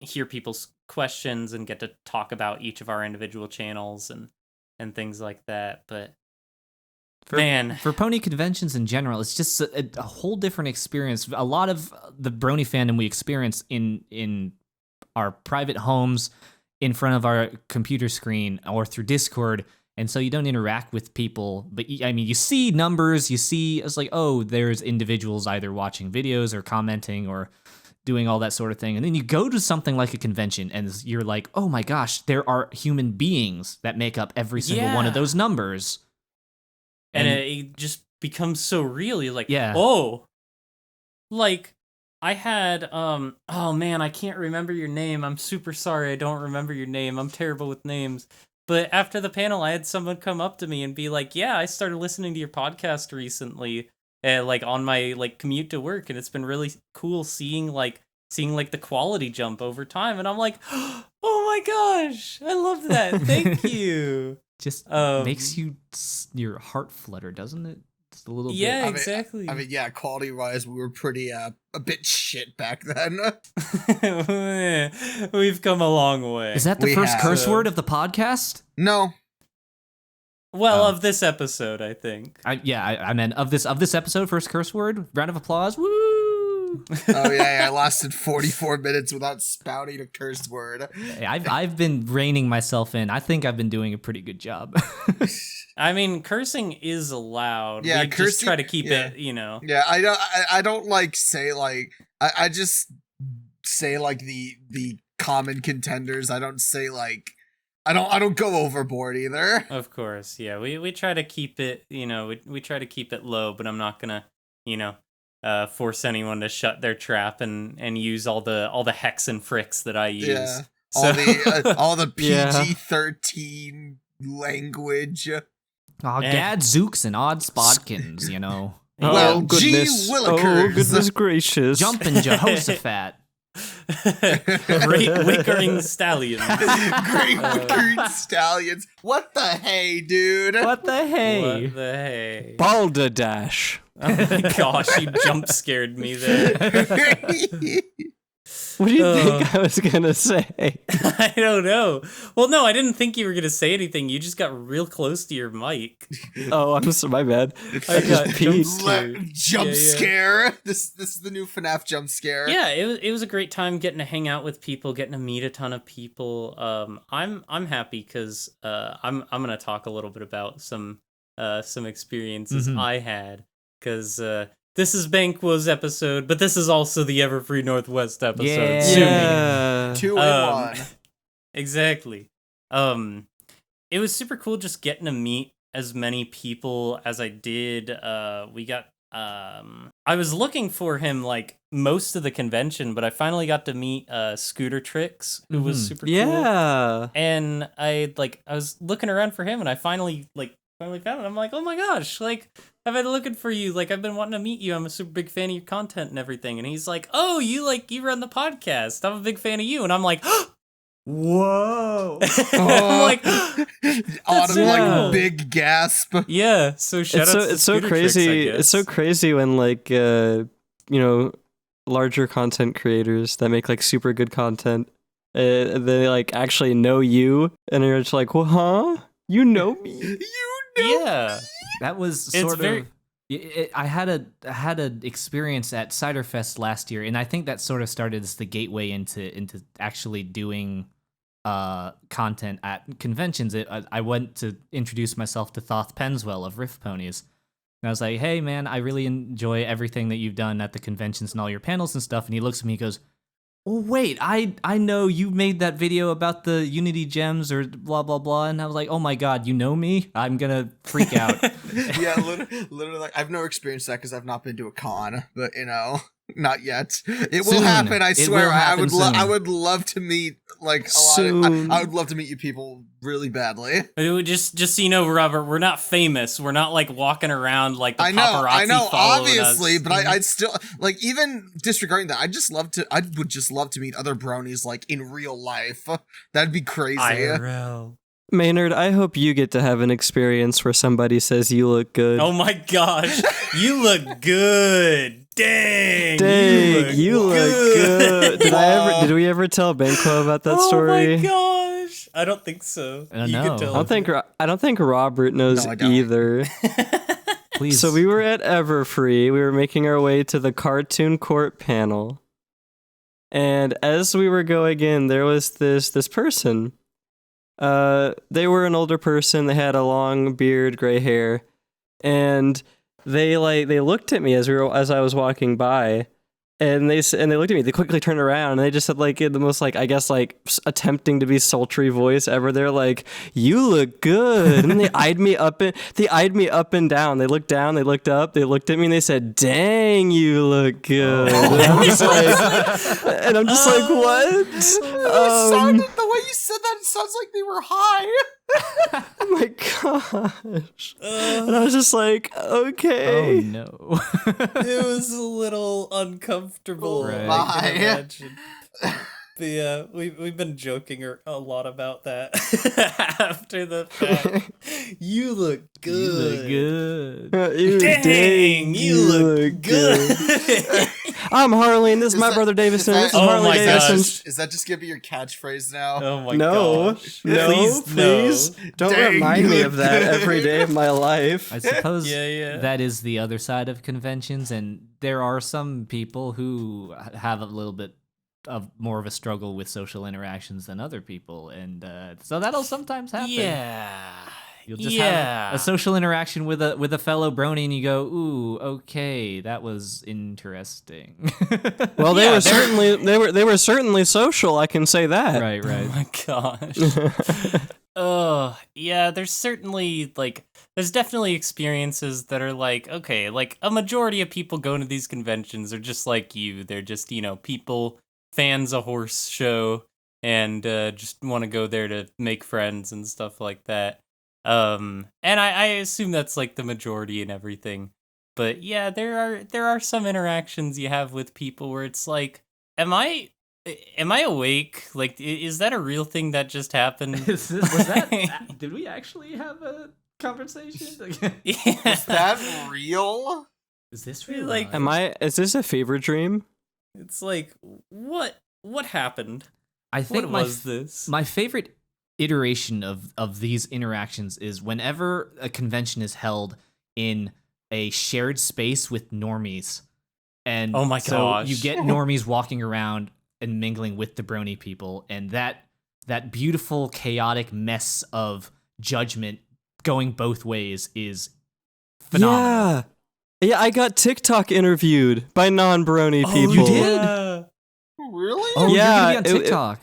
hear people's questions and get to talk about each of our individual channels and things like that. But for pony conventions in general, it's just a whole different experience. A lot of the Brony fandom we experience in our private homes in front of our computer screen or through Discord. And so you don't interact with people, but I mean, you see numbers, it's like, oh, there's individuals either watching videos or commenting or doing all that sort of thing. And then you go to something like a convention and you're like, oh my gosh, there are human beings that make up every single one of those numbers. And it just becomes so real. You're like, yeah. Oh, like I had, oh man, I can't remember your name. I'm super sorry. I don't remember your name. I'm terrible with names. But after the panel, I had someone come up to me and be like, yeah, I started listening to your podcast recently, like on my like commute to work. And it's been really cool seeing the quality jump over time. And I'm like, oh my gosh, I love that. Thank you. Just makes your heart flutter, doesn't it? Just a little bit. Yeah, exactly. I mean, yeah, quality-wise, we were pretty, a bit shit back then. We've come a long way. Is that the first curse word of the podcast? No. Well, of this episode, I think. I meant of this episode, first curse word. Round of applause. Woo! Oh yeah, I lasted 44 minutes without spouting a curse word. I've been reining myself in. I think I've been doing a pretty good job. I mean, cursing is allowed. Yeah, we cursing, just try to keep it, you know. Yeah, I don't like say like I just say like the common contenders. I don't say like I don't go overboard either. Of course, yeah. We try to keep it, you know, we try to keep it low, but I'm not gonna, you know, force anyone to shut their trap and use all the hex and fricks that I use. Yeah. So, all the PG-13 language. Oh, gadzooks and odd spodkins, you know. Well, goodness. gee willikers. Oh, goodness gracious. Jumpin' Jehoshaphat. Great wickering stallions. Great wickering stallions. What the hey, dude? What the hey? What the hey? Balderdash. Oh my gosh, you jump scared me there. What do you think I was gonna say? I don't know. Well, no, I didn't think you were gonna say anything. You just got real close to your mic. Oh, I'm so my bad. I got jump scare. This is the new FNAF jump scare. Yeah, it was a great time getting to hang out with people, getting to meet a ton of people. I'm happy because I'm gonna talk a little bit about some experiences I had because. This is Banquo's episode, but this is also the Everfree Northwest episode. Yeah. 2 in 1. Exactly. It was super cool just getting to meet as many people as I did. I was looking for him like most of the convention, but I finally got to meet Scooter Tricks, who was super cool. Yeah. And I was looking around for him, and I finally found it. I'm like, oh my gosh, like, I've been looking for you. Like, I've been wanting to meet you. I'm a super big fan of your content and everything. And he's like, oh, you run the podcast. I'm a big fan of you. And I'm like, whoa. I'm like, Autumn, like, big gasp. Yeah. So shout out to it's so Scooter crazy. Tricks, I guess. It's so crazy when like you know, larger content creators that make like super good content, they like actually know you, and you're just like, well, huh? You know me. Yeah. That was sort of. I had an experience at Ciderfest last year, and I think that sort of started as the gateway into actually doing content at conventions. I went to introduce myself to Thoth Penswell of Riff Ponies, and I was like, "Hey, man, I really enjoy everything that you've done at the conventions and all your panels and stuff." And he looks at me, and goes, "Oh wait, I know you made that video about the Unity gems or blah blah blah," and I was like, "Oh my god, you know me? I'm gonna freak out." Yeah, literally, like, I've never experienced that because I've not been to a con, but you know, not yet. It will happen. I swear. I would love to meet like a lot of. I would love to meet you people really badly. Just so you know, Robert, we're not famous. We're not like walking around like the paparazzi. I know, following obviously, us. but I'd still like, even disregarding that. I would just love to meet other bronies like in real life. That'd be crazy. IRL. Maynard, I hope you get to have an experience where somebody says you look good. Oh my gosh, you look good. Dang, you look good. Did we ever tell Banquo about that story? Oh my gosh, I don't think so. No. I don't think Robert knows either. Please. So we were at Everfree. We were making our way to the Cartoon Court panel. And as we were going in, there was this person. They were an older person. They had a long beard, gray hair, and they looked at me as I was walking by, and they looked at me. They quickly turned around and they just said, like, in the most, like, I guess, like, attempting to be sultry voice ever. They're like, "You look good," and they eyed me up and down. They looked down, they looked up, they looked at me, and they said, "Dang, you look good." And I'm just like, what? The way you said that, it sounds like they were high. Oh my gosh. And I was just like, okay. Oh no. It was a little uncomfortable. Right. I can imagine. But yeah, we've been joking a lot about that after the fact. You look good. You look good. Dang, you look good. I'm Harley, and this is my brother Davison. This is Harley Davison. Is that just gonna be your catchphrase now? Oh my No, gosh. no, please. Don't Dang, remind you me look of that good. every day of my life. I suppose Yeah. that is the other side of conventions, and there are some people who have a little bit of more of a struggle with social interactions than other people, and so that'll sometimes happen. Yeah. You'll just have a social interaction with a fellow brony, and you go, "Ooh, okay, that was interesting." Well, they were certainly social. I can say that. right. Oh my gosh. Oh, yeah, there's definitely experiences that are like, okay, like a majority of people going to these conventions are just like you. They're just, people, fans of horse show, and just want to go there to make friends and stuff like that. And I assume that's like the majority and everything. But yeah, there are some interactions you have with people where it's like, am I awake? Like, is that a real thing that just happened? Did we actually have a conversation? Yeah. Is that real? Is this real? Like, Is this a fever dream? It's like, what happened? I think What was this? my favorite iteration of these interactions is whenever a convention is held in a shared space with normies. And Oh my so gosh. you get normies walking around and mingling with the brony people, and that beautiful chaotic mess of judgment going both ways is phenomenal. Yeah, I got TikTok interviewed by non-brony people. you did? Really? Oh, Yeah, you're gonna be on TikTok.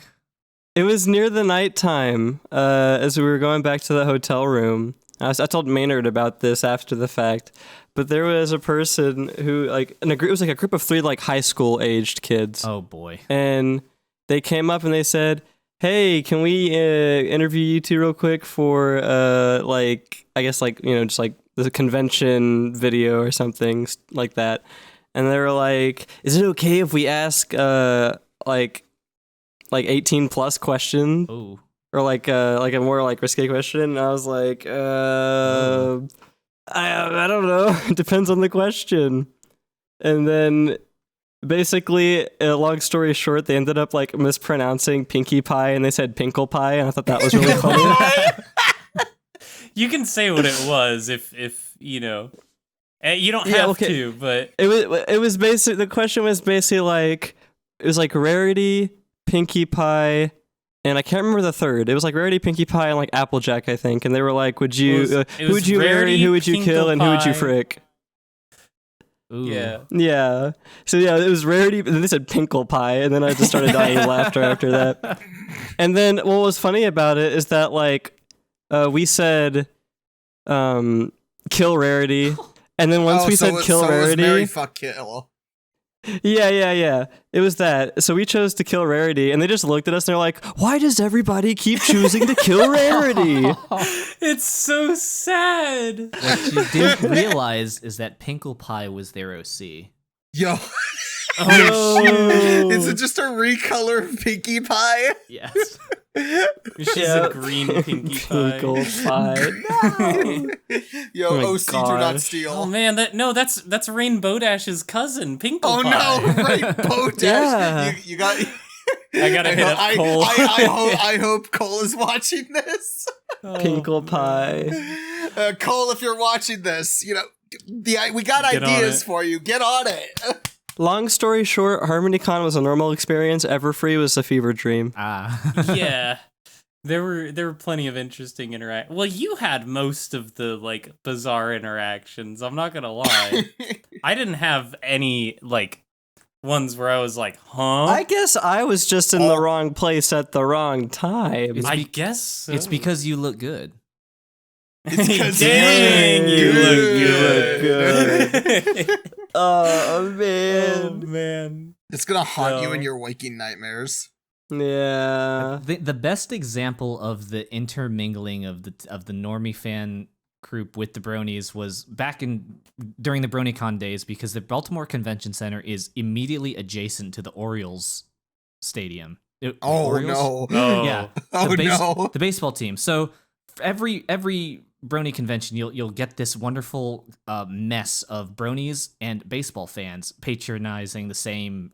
It was near the nighttime as we were going back to the hotel room. I told Maynard about this after the fact, but there was a person who, like, it was like a group of 3 like high school aged kids. Oh boy. And they came up and they said, "Hey, can we interview you two real quick for like, I guess, like, just like the convention video or something like that?" And they were like, "Is it okay if we ask like 18 plus question?" Oh. Or like a more like risque question? And I was like, I don't know. It depends on the question. And then basically, long story short, they ended up like mispronouncing Pinkie Pie, and they said Pinkle Pie, and I thought that was really funny. You can say what it was if you don't have to, but it was basically, the question was basically like, it was like Rarity, Pinkie Pie, and I can't remember the third. It was like Rarity, Pinkie Pie, and like Applejack, I think. And they were like, "Would you who would you marry, who would you kill, and who would you frick?" Ooh. yeah. Yeah. So yeah, it was Rarity, and then they said Pinkle Pie, and then I just started dying of laughter after that. And then what was funny about it is that like we said kill Rarity, and then once we said kill Rarity, Mary fuck kill. Yeah. It was that. So we chose to kill Rarity, and they just looked at us and they're like, "Why does everybody keep choosing to kill Rarity?" It's so sad. What you didn't realize is that Pinkle Pie was their OC. Yo. Oh, shit. Is it just a recolor of Pinkie Pie? Yes. She's a green Pinkie Pie. Pinkle Pie. Yo, Oh my OC, do gosh. not steal. Oh man, that's Rainbow Dash's cousin, Pinkle Oh Pie. no, Rainbow Dash. Yeah. You got. I gotta hit up Cole. I hope Cole is watching this. Pinkle Pie. Cole, if you're watching this, we got Get on ideas it. for you. Get on it. Long story short, HarmonyCon was a normal experience. Everfree was a fever dream. Yeah. There were plenty of interesting Well, you had most of the like bizarre interactions. I'm not gonna lie. I didn't have any like ones where I was like, huh? I guess I was just in the wrong place at the wrong time. I guess so. It's because you look good. It's because Dang, you look good. Oh man. Oh man. It's gonna haunt you in your waking nightmares. Yeah. The best example of the intermingling of the normie fan group with the bronies was back during the BronyCon days, because the Baltimore Convention Center is immediately adjacent to the Orioles stadium. No. Yeah. No. The baseball team. So for every brony convention, you'll get this wonderful mess of bronies and baseball fans patronizing the same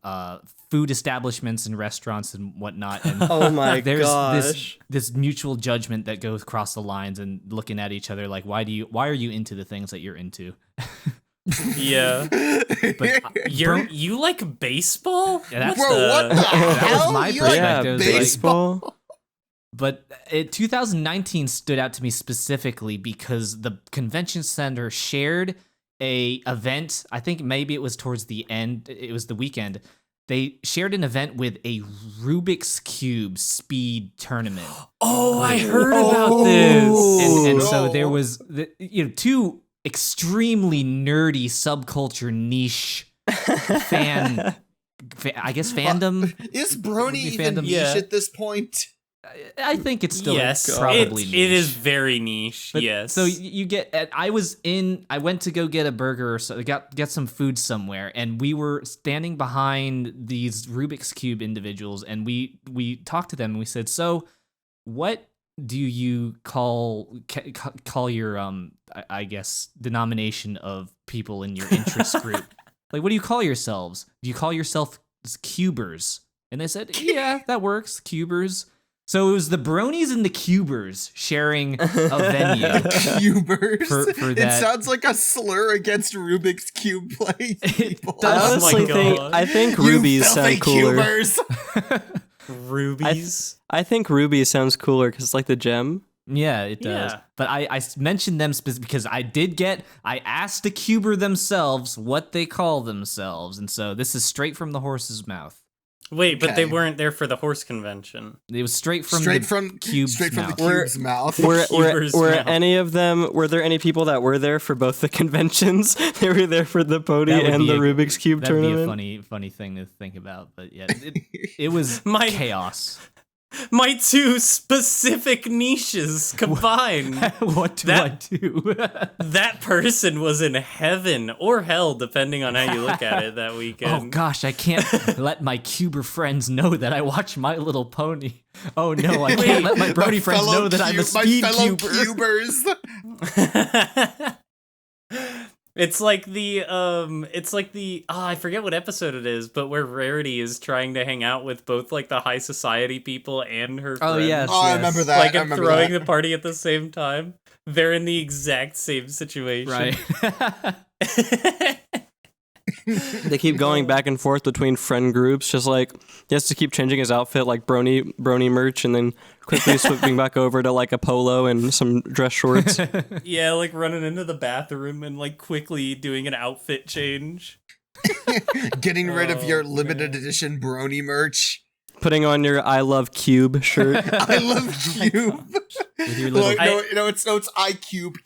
food establishments and restaurants and whatnot. And oh my there's gosh. this mutual judgment that goes across the lines and looking at each other like, why are you into the things that you're into? Yeah. But you like baseball? Yeah, what the hell? That was my You like perspective. baseball? But 2019 stood out to me specifically because the convention center shared a event. I think maybe it was towards the end. It was the weekend. They shared an event with a Rubik's Cube speed tournament. Oh, I heard about this. And so there was two extremely nerdy subculture niche fan I guess fandom. Is Brony even fandom? niche at this point? I think it's still yes, probably niche. it is very niche. But, yes. So you get. I went to go get a burger or so. Get some food somewhere, and we were standing behind these Rubik's Cube individuals, and we talked to them, and we said, "So, what do you call your I guess denomination of people in your interest group? Like, what do you call yourselves? Do you call yourself cubers?" And they said, "Yeah, that works, cubers." So it was the bronies and the cubers sharing a venue. Cubers? For that. It sounds like a slur against Rubik's Cube playing people. I think rubies sound cooler. Cubers. Rubies? I think rubies sounds cooler because it's like the gem. Yeah, it does. Yeah. But I mentioned them because I asked the cuber themselves what they call themselves. And so this is straight from the horse's mouth. Wait, but they weren't there for the horse convention. It was straight from the cube's mouth. Were there any people that were there for both the conventions? They were there for the pony and the Rubik's Cube tournament? That'd be a funny thing to think about. But yeah, it was chaos. My two specific niches combined. What do I do? That person was in heaven or hell, depending on how you look at it that weekend. Oh gosh, I can't let my cuber friends know that I watch My Little Pony. Oh no, I can't let my brony friends know that I'm a speed cuber. Cubers. It's like the I forget what episode it is, but where Rarity is trying to hang out with both like the high society people and her friends. Oh yes, I remember that. Like and throwing the party at the same time. They're in the exact same situation. Right. They keep going back and forth between friend groups, just like he has to keep changing his outfit like brony merch and then quickly slipping back over to like a polo and some dress shorts. Yeah, like running into the bathroom and like quickly doing an outfit change. Getting rid of your limited edition Brony merch. Putting on your I Love Cube shirt. I love Cube. With your little, it's I Cube.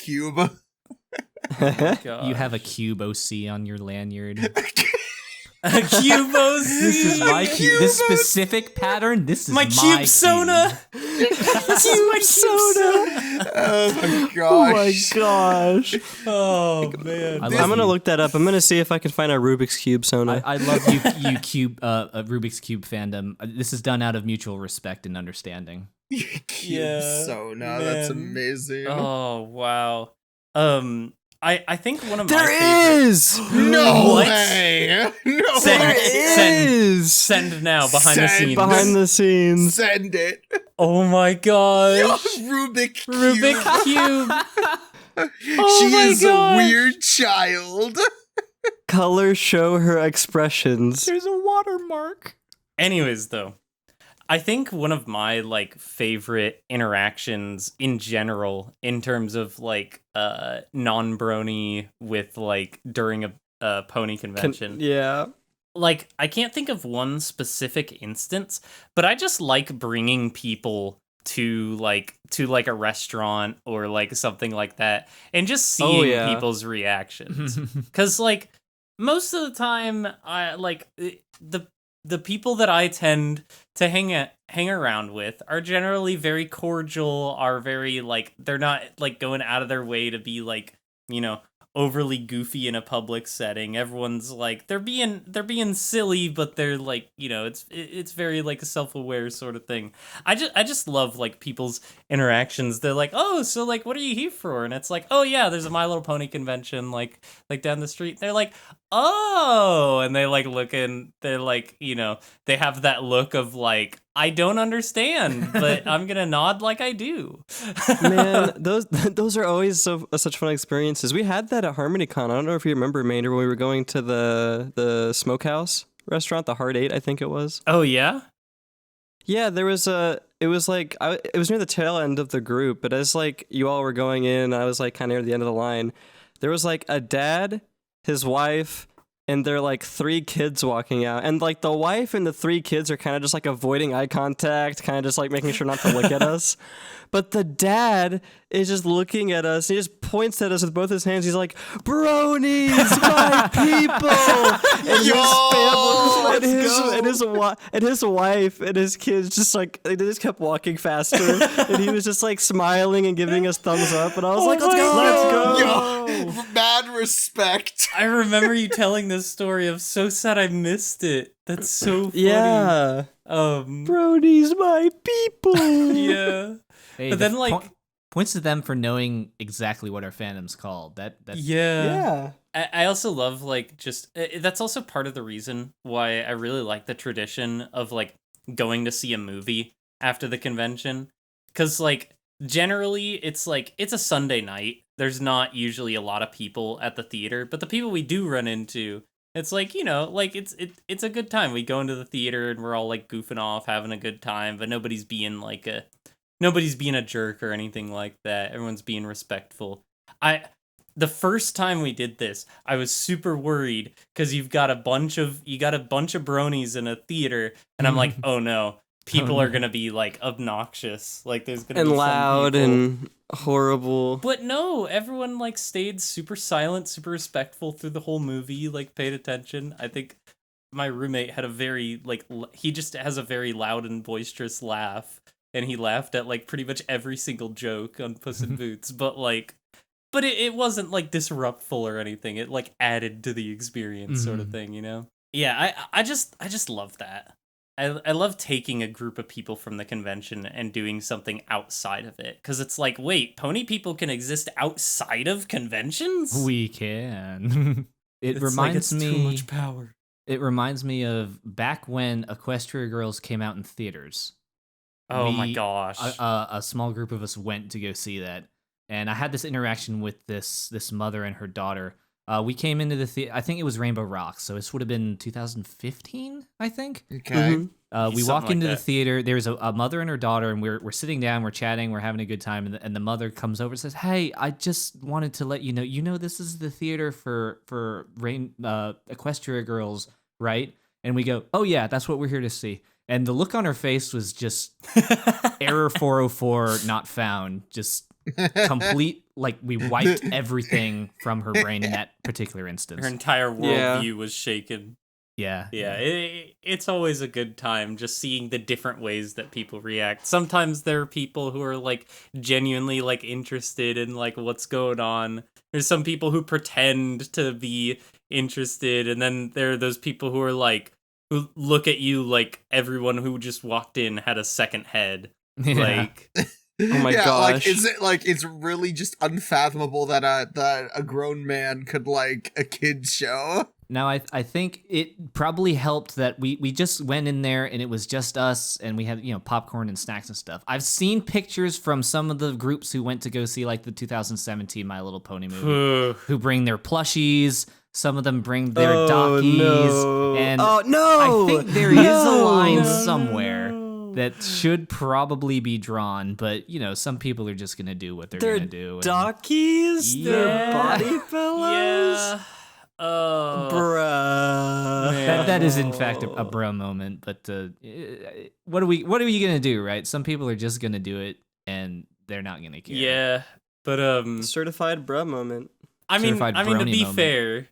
you have a cube OC on your lanyard. A cube OC. This is my cube. This specific pattern. This is my cube Sona. This is my cube Sona. Oh my gosh. Oh my gosh. Oh man. I'm gonna look that up. I'm gonna see if I can find a Rubik's Cube Sona. I love you cube Rubik's Cube fandom. This is done out of mutual respect and understanding. Cube Sona. That's amazing. Oh wow. I think one of my there is no what? way. No Send now behind the scenes. Behind the scenes. Send it. Oh my gosh. Rubik Cube. She is a weird child. Colors show her expressions. There's a watermark. Anyways, though, I think one of my like favorite interactions in general, in terms of like non-brony with like during a pony convention, Yeah. like I can't think of one specific instance, but I just like bringing people to a restaurant or like something like that, and just seeing people's reactions, because like most of the time I like the people that I tend to hang around with are generally very cordial, are very like, they're not like going out of their way to be like, overly goofy in a public setting. Everyone's like, they're being silly, but they're like, it's very like a self-aware sort of thing. I just love like people's interactions. They're like, oh, so like, what are you here for? And it's like, oh yeah, there's a My Little Pony convention like down the street. They're like, oh, and they like look, and they're like, they have that look of like, I don't understand, but I'm gonna nod like I do. Man, those are always such fun experiences. We had that at HarmonyCon. I don't know if you remember, Maynard, when we were going to the smokehouse restaurant, the Heart 8, I think it was. Oh yeah? Yeah, it was near the tail end of the group, but as like you all were going in, I was like kind of near the end of the line. There was like a dad, his wife, and they're like 3 kids walking out, and like the wife and the 3 kids are kind of just like avoiding eye contact, kind of just like making sure not to look at us. But the dad is just looking at us. He just points at us with both his hands. He's like, "Bronies, my people!" And his family, and his wife and his kids just like, they just kept walking faster, and he was just like smiling and giving us thumbs up. And I was like, "Let's go!" Yo, mad respect. I remember you telling this story. I'm so sad I missed it. That's so funny. Yeah. Bronies, my people. Yeah. Hey, but then like points to them for knowing exactly what our fandom's called. That's yeah. I also love like just that's also part of the reason why I really like the tradition of like going to see a movie after the convention, because like generally it's like it's a Sunday night. There's not usually a lot of people at the theater, but the people we do run into, it's like, like it's a good time. We go into the theater and we're all like goofing off, having a good time, but nobody's being a jerk or anything like that. Everyone's being respectful. The first time we did this, I was super worried because you got a bunch of bronies in a theater, and I'm like, oh no, people are gonna be like obnoxious, like there's gonna be loud some people. and horrible. But no, everyone like stayed super silent, super respectful through the whole movie, like paid attention. I think my roommate had a very he just has a very loud and boisterous laugh, and he laughed at like pretty much every single joke on Puss in Boots, but it wasn't like disruptful or anything. It like added to the experience, sort of thing, Yeah, I just love that. I love taking a group of people from the convention and doing something outside of it, because it's like, wait, pony people can exist outside of conventions? We can. It reminds me too much power. It reminds me of back when Equestria Girls came out in theaters. Oh my gosh. A small group of us went to go see that. And I had this interaction with this mother and her daughter. We came into the theater. I think it was Rainbow Rocks, so this would have been 2015, I think. Okay. We walk into the theater. There's a mother and her daughter, and we're sitting down, we're chatting, we're having a good time, and the mother comes over and says, "Hey, I just wanted to let you know, this is the theater for Equestria Girls, right?" And we go, "Oh yeah, that's what we're here to see." And the look on her face was just error 404 not found. Just complete, like we wiped everything from her brain in that particular instance. Her entire worldview was shaken. Yeah. It's always a good time just seeing the different ways that people react. Sometimes there are people who are like genuinely like interested in like what's going on. There's some people who pretend to be interested, and then there are those people who are like, who look at you like everyone who just walked in had a second head. Yeah. Like, oh my gosh. Like, is it like it's really just unfathomable that a grown man could like a kid's show? Now, I think it probably helped that we just went in there and it was just us, and we had, popcorn and snacks and stuff. I've seen pictures from some of the groups who went to go see like the 2017 My Little Pony movie, who bring their plushies, Some of them bring their dockies, and no! I think there is a line somewhere that should probably be drawn, but some people are just gonna do what they're gonna do. Dockies? Yeah. They're body pillows? Yeah. Bruh. That is in fact a bro moment, but what are you gonna do, right? Some people are just gonna do it, and they're not gonna care. Yeah, but Certified bruh moment. I mean, Certified to brony be moment. fair,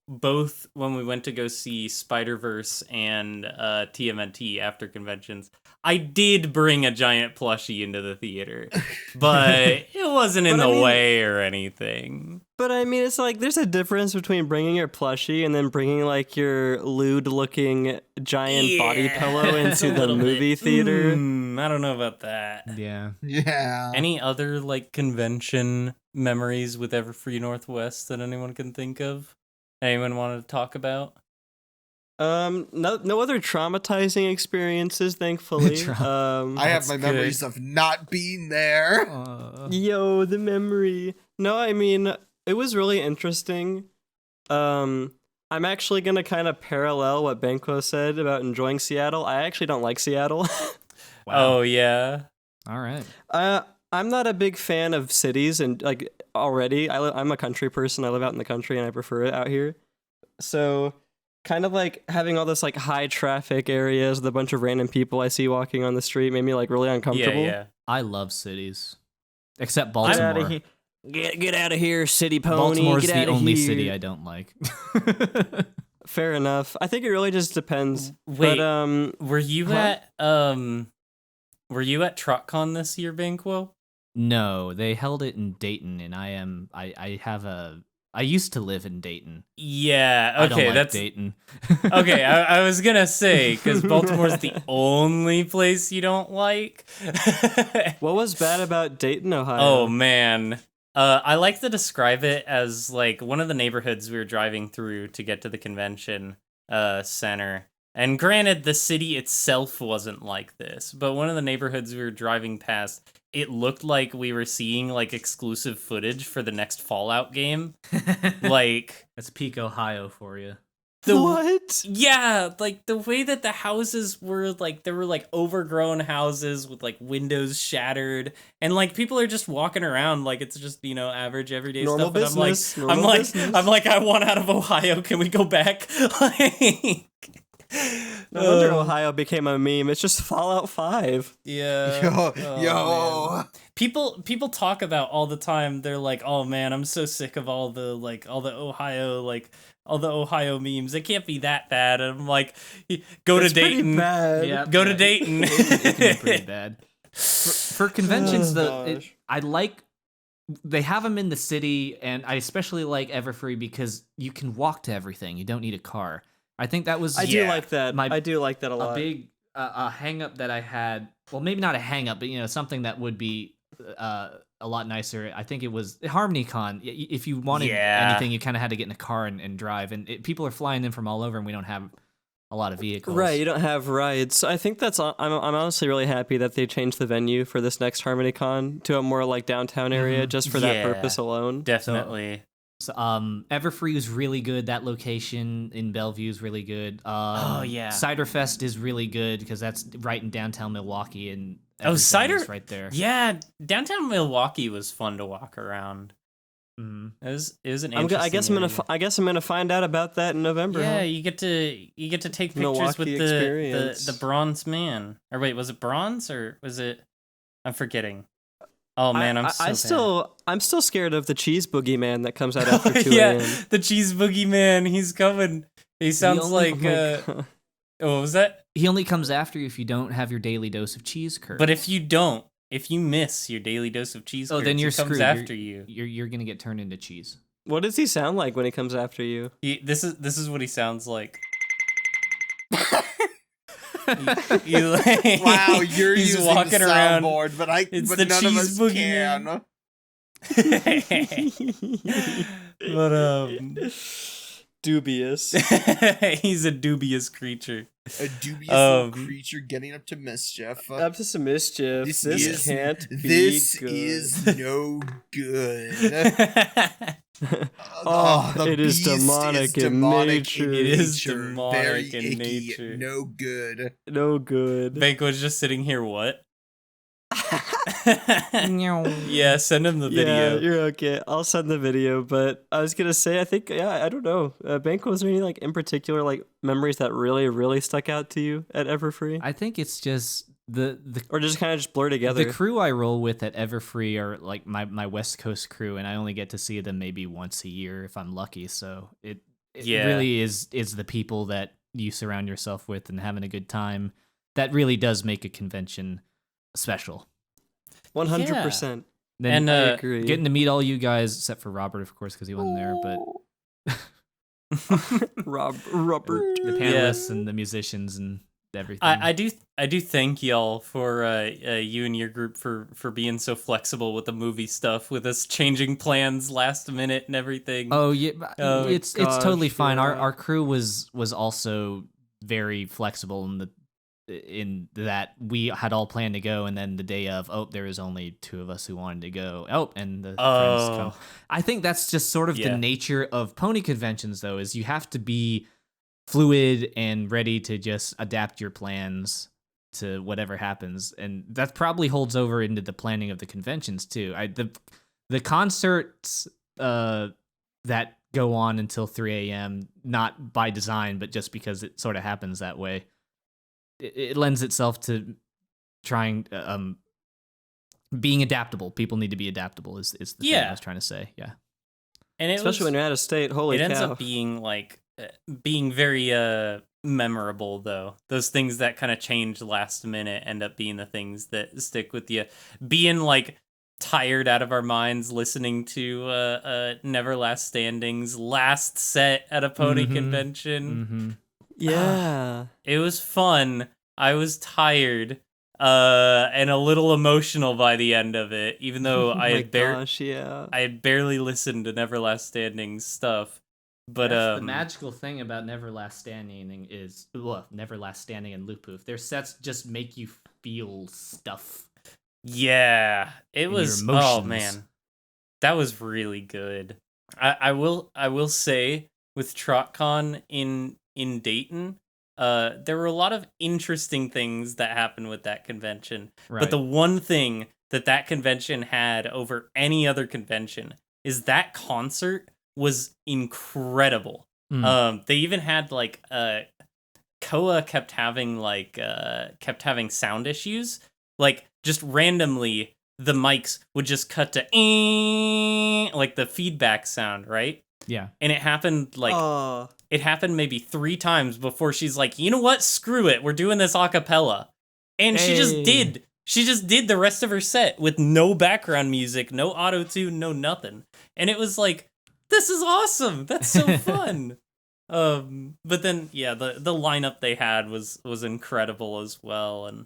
both when we went to go see Spider-Verse and TMNT after conventions, I did bring a giant plushie into the theater, but it wasn't in the way or anything. But I mean, it's like there's a difference between bringing your plushie and then bringing like your lewd-looking giant body pillow into the movie theater. I don't know about that. Yeah. Any other like convention memories with Everfree Northwest that anyone can think of? Anyone want to talk about? No other traumatizing experiences, thankfully. I have my memories of not being there. Yo, the memory. No, I mean, it was really interesting. I'm actually gonna kind of parallel what Banquo said about enjoying Seattle. I actually don't like Seattle. Wow. Oh yeah. All right. I'm not a big fan of cities, and like already, I'm a country person. I live out in the country, and I prefer it out here. So, kind of like having all this like high traffic areas with a bunch of random people I see walking on the street made me like really uncomfortable. Yeah. I love cities, except Baltimore. Get out of here, city pony. Baltimore's Get the outta only here. city I don't like. Fair enough. I think it really just depends. Wait, but, were you at TruckCon this year, Banquo? No, they held it in Dayton, and I used to live in Dayton. Yeah, okay, I don't like that's Dayton. Okay, I was gonna say, because Baltimore's the only place you don't like. what was bad about Dayton, Ohio? Oh man, I like to describe it as like one of the neighborhoods we were driving through to get to the convention center. And granted, the city itself wasn't like this, but one of the neighborhoods we were driving past, it looked like we were seeing like exclusive footage for the next Fallout game. Like, that's peak Ohio for you. What? Yeah, like the way that the houses were, like there were like overgrown houses with like windows shattered, and like people are just walking around like it's just average everyday normal stuff. Business. And I'm like I want out of Ohio. Can we go back? Like. No wonder Ohio became a meme. It's just Fallout 5. Yeah. Yo. People talk about all the time. They're like, "Oh man, I'm so sick of all the Ohio memes. It can't be that bad." And I'm like, "Go to Dayton." Bad. Yeah, go to Dayton. It can be pretty bad. For conventions, they have them in the city, and I especially like Everfree because you can walk to everything. You don't need a car. I think that was. I do like that. I do like that a lot. A big hang up that I had. Well, maybe not a hang up, but something that would be a lot nicer. I think it was HarmonyCon. If you wanted anything, you kind of had to get in a car and drive. And people are flying in from all over, and we don't have a lot of vehicles. Right, you don't have rides. So I think that's. I'm honestly really happy that they changed the venue for this next HarmonyCon to a more like downtown area, just for that purpose alone. Definitely. So, Everfree is really good. That location in Bellevue is really good. Ciderfest is really good because that's right in downtown Milwaukee, and Cider is right there. Yeah, downtown Milwaukee was fun to walk around. Mm-hmm. It was an interesting. I guess I'm gonna find out about that in November. Yeah, huh? you get to take pictures Milwaukee with experience. the bronze man. Or wait, was it bronze or was it? I'm forgetting. Oh man, I'm still scared of the cheese boogeyman that comes out after 2 yeah, a.m. the cheese boogeyman. He's coming. He sounds like. What was that? He only comes after you if you don't have your daily dose of cheese curds. But if you miss your daily dose of cheese curds, then you're he comes screwed. After you. You're gonna get turned into cheese. What does he sound like when he comes after you? This is what he sounds like. Wow, you're he's using walking the around. soundboard, but It's but the none of cheese us boogeyman. can. But dubious. He's a dubious creature. A dubious little creature getting up to mischief. Up to some mischief. This can't be This good. is no good. The it is beast demonic is in nature. It is nature. demonic Very in icky. nature. No good. No good. Banquo's just sitting here, what? Yeah, send him the video. Yeah, you're okay. I'll send the video, but I was gonna say, I think, I don't know. Banquo, was there any, like, in particular, like, memories that really, really stuck out to you at Everfree? I think it's just the Or just kind of just blur together? The crew I roll with at Everfree are like my West Coast crew, and I only get to see them maybe once a year if I'm lucky. So it really is the people that you surround yourself with and having a good time that really does make a convention special. 100%. Then I agree. Getting to meet all you guys, except for Robert, of course, because he wasn't there, but Robert, the panelists and the musicians and everything. I do thank y'all for you and your group for being so flexible with the movie stuff, with us changing plans last minute and everything. Oh yeah, it's totally fine. yeah. Our crew was also very flexible in that we had all planned to go, and then the day of, there was only 2 of us who wanted to go. And the friends come. I think that's just sort of the nature of pony conventions, though, is you have to be fluid and ready to just adapt your plans to whatever happens, and that probably holds over into the planning of the conventions too. The concerts that go on until 3 a.m. not by design, but just because it sort of happens that way. It lends itself to trying being adaptable. People need to be adaptable. Is the thing I was trying to say. Yeah, and especially when you're out of state. Holy cow! It ends up being being very memorable, though. Those things that kind of change last minute end up being the things that stick with you. Being tired out of our minds listening to Never Last Standing's last set at a pony convention. Mm-hmm. Yeah. It was fun. I was tired and a little emotional by the end of it, even though I had barely listened to Never Last Standing's stuff. But the magical thing about Never Last Standing is Never Last Standing and Loop Poof. Their sets just make you feel stuff. Yeah, it was. Oh man, that was really good. I will say with TrotCon in Dayton, there were a lot of interesting things that happened with that convention. Right. But the one thing that convention had over any other convention is that concert was incredible. They even had Koa kept having sound issues. Just randomly the mics would just cut to the feedback sound, right? Yeah. And it happened it happened maybe 3 times before she's like, you know what? Screw it. We're doing this a cappella. And she just did. She just did the rest of her set with no background music, no auto-tune, no nothing. And it was this is awesome. That's so fun. But then the lineup they had was incredible as well.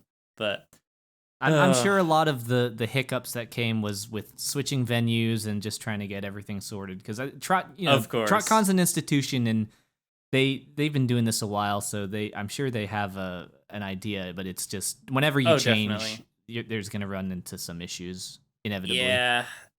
I'm sure a lot of the hiccups that came was with switching venues and just trying to get everything sorted. Because of course, TrotCon's an institution, and they've been doing this a while, so I'm sure they have an idea. But it's just whenever you change, there's going to run into some issues inevitably.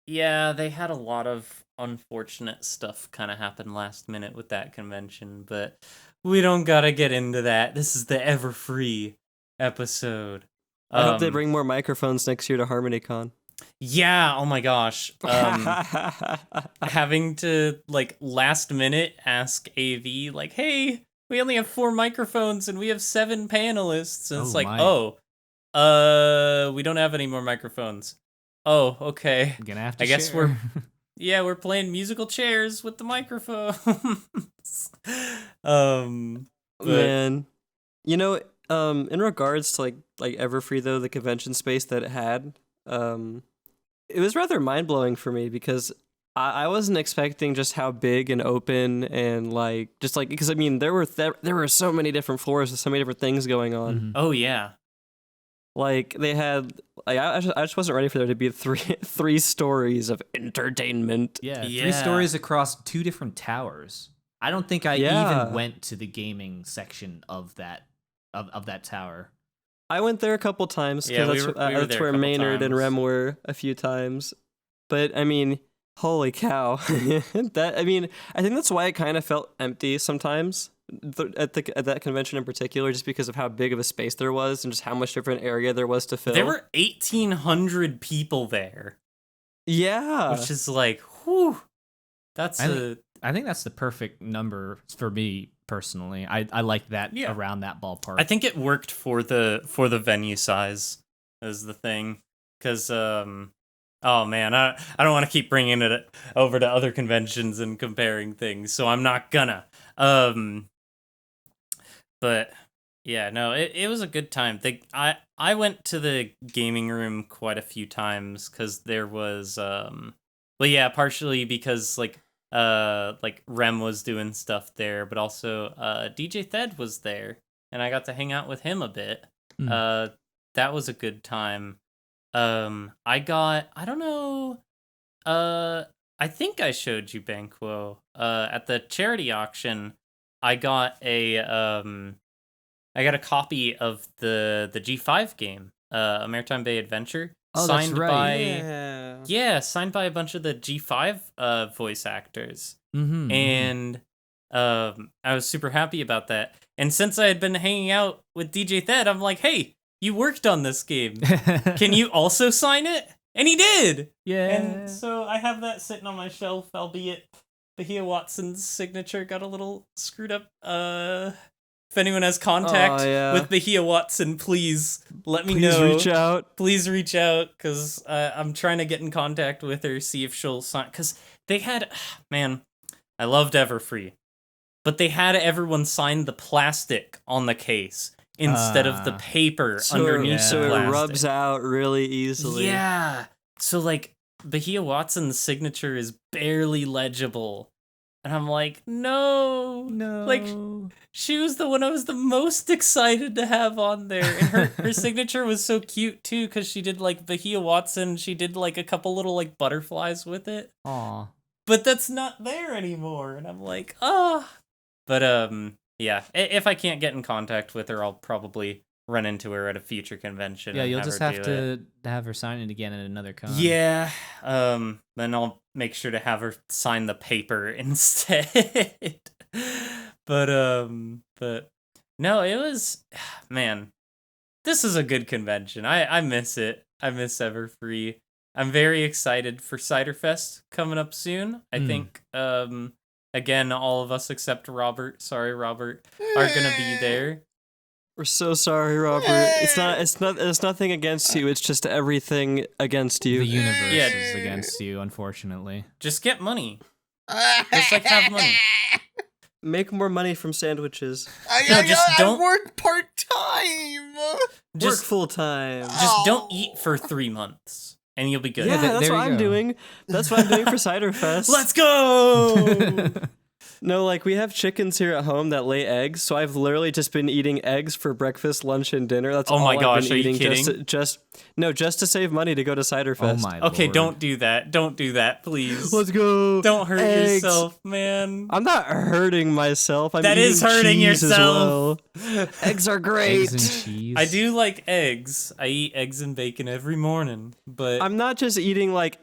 Yeah, they had a lot of unfortunate stuff kind of happen last minute with that convention, but we don't gotta get into that. This is the Everfree episode. I hope they bring more microphones next year to HarmonyCon. Yeah, oh my gosh. Having to last minute ask AV hey, we only have 4 microphones and we have 7 panelists. And we don't have any more microphones. Oh, okay. I'm gonna have to I guess we're playing musical chairs with the microphones. Man, in regards to Everfree, though, the convention space that it had, it was rather mind blowing for me because I wasn't expecting just how big and open and because there were so many different floors with so many different things going on. Mm-hmm. Oh yeah. They had I just wasn't ready for there to be three stories of entertainment. Yeah, 3 stories across 2 different towers. I don't think I Yeah. even went to the gaming section of that tower. I went there a couple times Yeah, because we were that's there a where couple Maynard and times. Rem were a few times. But I mean, holy cow! I think that's why it kind of felt empty sometimes at that convention in particular, just because of how big of a space there was and just how much different area there was to fill. There were 1,800 people there. Yeah, Which is like, whew. I think that's the perfect number for me personally. I like that around that ballpark. I think it worked for the venue size is the thing, because oh man, I don't want to keep bringing it over to other conventions and comparing things, so I'm not gonna. But yeah, no, it was a good time. I went to the gaming room quite a few times because there was well, yeah, partially because like Rem was doing stuff there, but also DJ Thed was there, and I got to hang out with him a bit. That was a good time. I don't know, I think I showed you Banquo. At the charity auction, I got a copy of the G5 game, A Maritime Bay Adventure. Oh, signed that's right. signed by a bunch of the G5 voice actors. Mm-hmm, And I was super happy about that. And since I had been hanging out with DJ Thed, I'm like, hey, you worked on this game. Can you also sign it? And he did! Yeah. And so I have that sitting on my shelf, albeit Bahia Watson's signature got a little screwed up. If anyone has contact with Bahia Watson, please let me know. Please reach out, because I'm trying to get in contact with her, see if she'll sign. Because they had, man, I loved Everfree, but they had everyone sign the plastic on the case instead of the paper underneath the plastic. So it rubs out really easily. Yeah. So, like, Bahia Watson's signature is barely legible. And I'm like, no. Like, she was the one I was the most excited to have on there. And her signature was so cute, too, because she did, like, Bahia Watson. She did, like, a couple little, like, butterflies with it. Aw. But that's not there anymore. And I'm like, ah. But, yeah. If I can't get in contact with her, I'll probably run into her at a future convention. Yeah, and you'll have just her have do to have her sign it again at another con. Yeah. Then I'll make sure to have her sign the paper instead. But no, it was, man, this is a good convention. I miss it. I miss Everfree. I'm very excited for Ciderfest coming up soon. I think again, all of us except Robert, sorry Robert, are gonna be there. We're so sorry, Robert. It's nothing against you. It's just everything against you. The universe is against you, unfortunately. Just get money. Just like have money. Make more money from sandwiches. I work part-time. Work full-time. Just don't eat for 3 months, and you'll be good. Yeah, that's what I'm doing. That's what I'm doing for Ciderfest. Let's go! No, like, we have chickens here at home that lay eggs, so I've literally just been eating eggs for breakfast, lunch, and dinner. That's all I've been eating. Are you kidding? Just to save money to go to Ciderfest. Oh my Okay, Lord. don't do that. Don't do that, please. Let's go. Don't hurt yourself, man. I'm not hurting myself. That is hurting yourself. Well. Eggs are great. Eggs and cheese. I do like eggs. I eat eggs and bacon every morning, but I'm not just eating like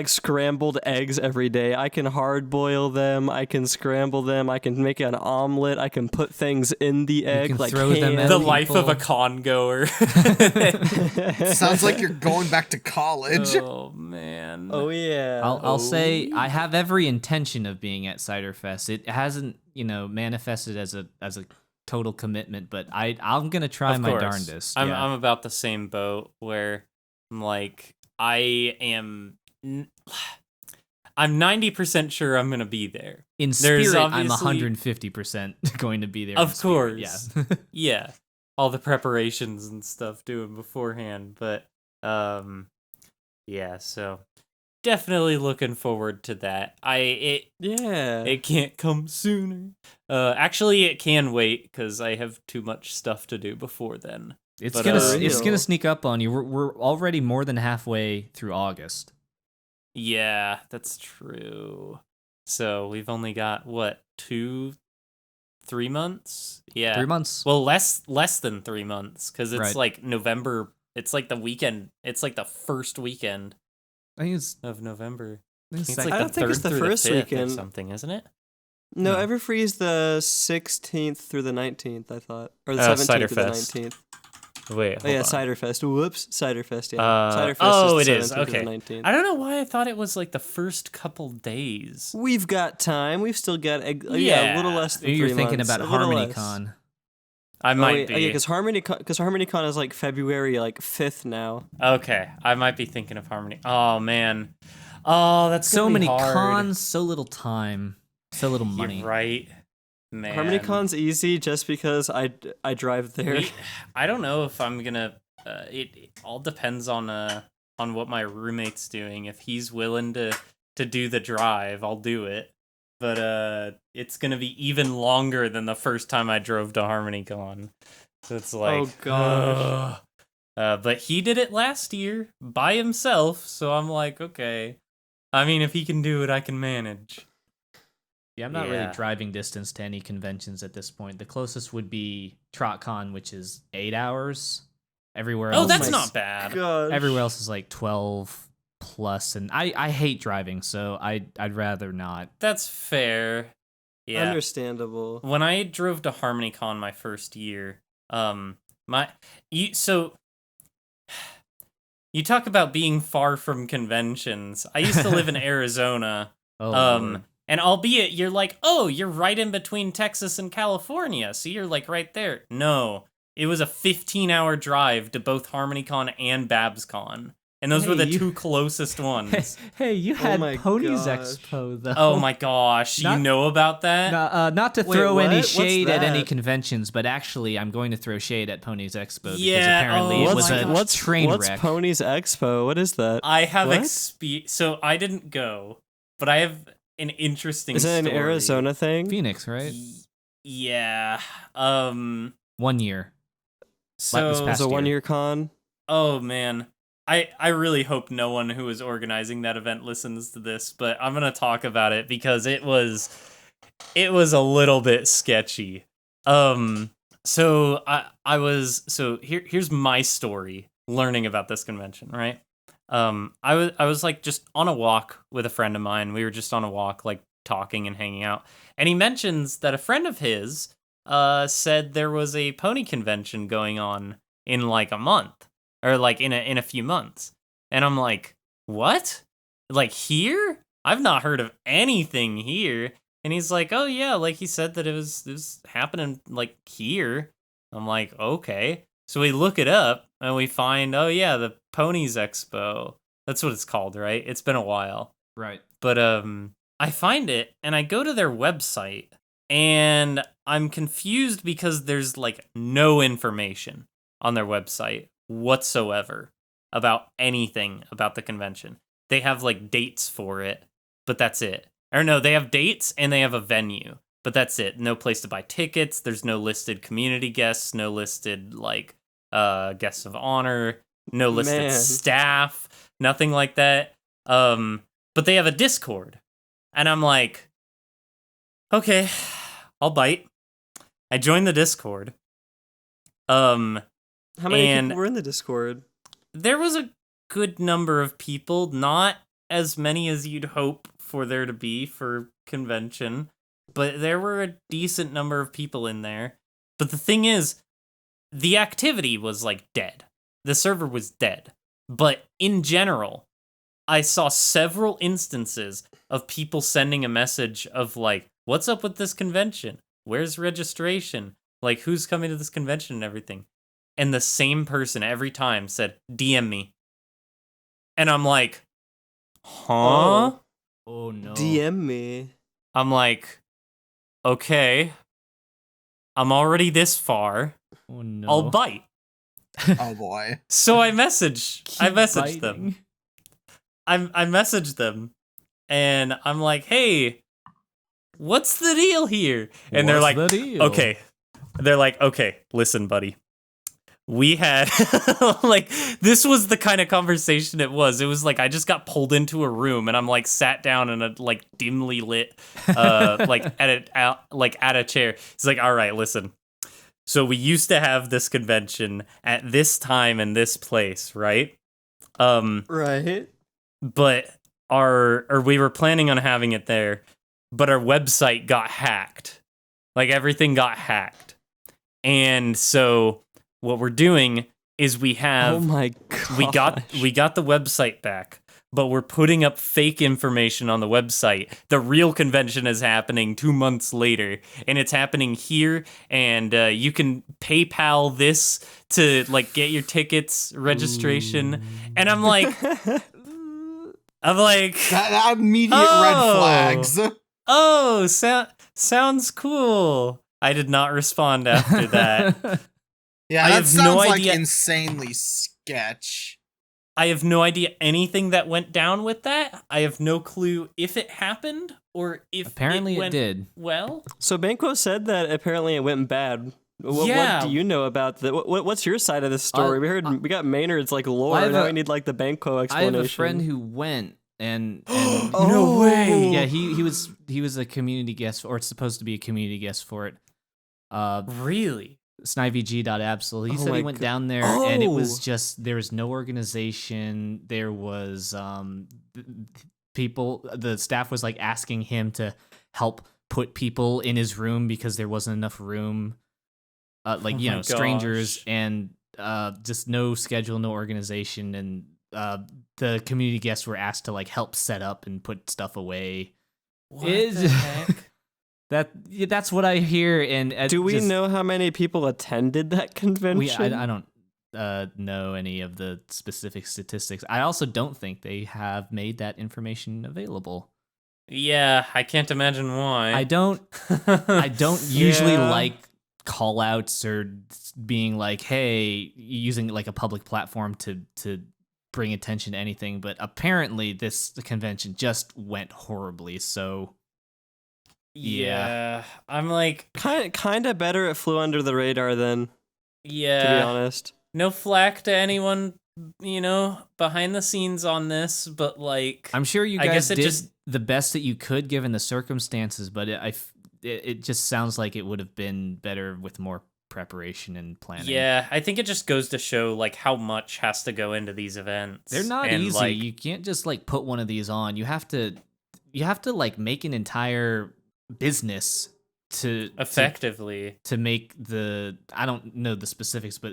scrambled eggs every day. I can hard boil them. I can scramble them. I can make an omelet. I can put things in the egg. can like throw them at the people. life of a con goer. Sounds like you're going back to college. Oh man. Oh yeah. I'll say I have every intention of being at Ciderfest. It hasn't, manifested as a total commitment, but I'm gonna try my darndest. I'm about the same boat where I'm like I'm 90% sure I'm gonna be there. In spirit, I'm 150% going to be there. Of course. Yeah. Yeah. All the preparations and stuff doing beforehand, but yeah, so definitely looking forward to that. It can't come sooner. Actually, it can wait because I have too much stuff to do before then. It's gonna sneak up on you. We're already more than halfway through August. Yeah, that's true. So we've only got, what, 3 months? Yeah. 3 months. Well, less than 3 months, because it's Right. like November. It's like the weekend. It's like the first weekend I think it's of November. I think It's it's like I the don't think it's 3rd the through first the 5th or weekend. something, isn't it? No, No. Everfree is the 16th through the 19th, I thought. Or the Oh, 17th Cider through the Fest. 19th. Wait, Oh, yeah, hold on. Cider Fest. Whoops, Cider Fest, yeah. Cider Fest Oh, is it the is. 17th through Okay. the 19th. I don't know why I thought it was like the first couple days. We've got time. We've still got, a little Yeah. less than 3 You're months. thinking about a little less. HarmonyCon. I might Yeah, be. because HarmonyCon is like February 5th now. Okay, I might be thinking of Harmony. Oh, man. Oh, that's So gonna be many hard. cons, so little time, so little money. You're right, man. HarmonyCon's easy just because I drive there. I don't know if I'm gonna. It all depends on what my roommate's doing. If he's willing to do the drive, I'll do it. But it's gonna be even longer than the first time I drove to HarmonyCon. So it's like, Oh, gosh. But he did it last year by himself, so I'm like, okay. I mean, if he can do it, I can manage. Yeah, I'm not Yeah. really driving distance to any conventions at this point. The closest would be TrotCon, which is 8 hours. Everywhere Oh, else, that's is, not bad. Gosh. everywhere else is like 12 plus, and I hate driving, so I'd rather not. That's fair. Yeah. Understandable. When I drove to HarmonyCon my first year, you talk about being far from conventions. I used to live in Arizona. Oh, Lord. And albeit you're like, oh, you're right in between Texas and California, so you're like right there. No, it was a 15-hour drive to both HarmonyCon and BabsCon, and those were the two closest ones. Hey, you had my Ponies gosh. Expo though. Oh my gosh, Not- you know about that? Not to Wait, throw what? any What's shade at any that? conventions, but actually, I'm going to throw shade at Ponies Expo because Yeah, apparently oh it my was a gosh. train What's wreck. Ponies Expo? What is that? I have What? so I didn't go, but I have an interesting Is it an story. Arizona thing? Phoenix, right? Yeah. 1 year. So this It's past a year. 1 year con. oh man. I really hope no one who is organizing that event listens to this, but I'm gonna talk about it because it was a little bit sketchy. So here's my story learning about this convention, right? I was like just on a walk with a friend of mine. We were just on a walk, like talking and hanging out, and he mentions that a friend of his said there was a pony convention going on in like a month, or like in a few months. And I'm like, what? Like here? I've not heard of anything here. And he's like, oh yeah, like he said that it was happening like here. I'm like, okay. So we look it up and we find, oh yeah, the Ponies Expo. That's what it's called, right? It's been a while. Right. But I find it and I go to their website and I'm confused because there's like no information on their website whatsoever about anything about the convention. They have like dates for it, but that's it. Or no, they have dates and they have a venue, but that's it. No place to buy tickets. There's no listed community guests, no listed like guests of honor, no listed Man. staff, nothing like that. But they have a Discord. And I'm like, okay, I'll bite. I joined the Discord. How many And- people were in the Discord? There was a good number of people, not as many as you'd hope for there to be for convention, but there were a decent number of people in there. But the thing is, the activity was like dead. The server was dead. But in general, I saw several instances of people sending a message of like, what's up with this convention? Where's registration? Like, who's coming to this convention and everything? And the same person every time said, DM me. And I'm like, huh? Oh no. DM me. I'm like, okay. I'm already this far. Oh no. I'll bite. Oh boy. So I messaged them. Biting. I messaged them and I'm like, hey, what's the deal here? And they're What's like, the deal? okay. They're like, okay, listen, buddy. we had like this was the kind of conversation it was. It was like I just got pulled into a room and I'm like sat down in a like dimly lit like at a chair. It's like, all right, listen. So we used to have this convention at this time and this place, right? Right. But we were planning on having it there, but our website got hacked. Like everything got hacked. And so what we're doing is we have Oh my god. we got the website back, but we're putting up fake information on the website. The real convention is happening 2 months later, and it's happening here, and you can PayPal this to like get your tickets registration. Ooh. And I'm like that immediate red flags. Oh, sounds cool. I did not respond after that. Yeah, that sounds like insanely sketch. I have no idea anything that went down with that. I have no clue if it happened or if apparently it did. Well, so Banquo said that apparently it went bad. What do you know about that? What's your side of the story? We got Maynard's like lore. Now we need like the Banquo explanation. I have a friend who went and no way. Yeah, he was a community guest, or it's supposed to be a community guest for it. Really? SniveyG.Absol. He said he went down there and it was just, there was no organization. There was people, the staff was like asking him to help put people in his room because there wasn't enough room. Strangers, and just no schedule, no organization. And the community guests were asked to like help set up and put stuff away. What the heck? That's what I hear. And do we know how many people attended that convention? I don't know any of the specific statistics. I also don't think they have made that information available. Yeah, I can't imagine why. I don't usually like call outs or being like, hey, using like a public platform to bring attention to anything, but apparently the convention just went horribly. So yeah, I'm like kind of better it flew under the radar then. Yeah, to be honest, no flack to anyone, behind the scenes on this, but like I'm sure you guys did the best that you could given the circumstances, but it just sounds like it would have been better with more preparation and planning. Yeah, I think it just goes to show like how much has to go into these events. They're not easy. You can't just like put one of these on. You have to like make an entire business to effectively to make the, I don't know the specifics, but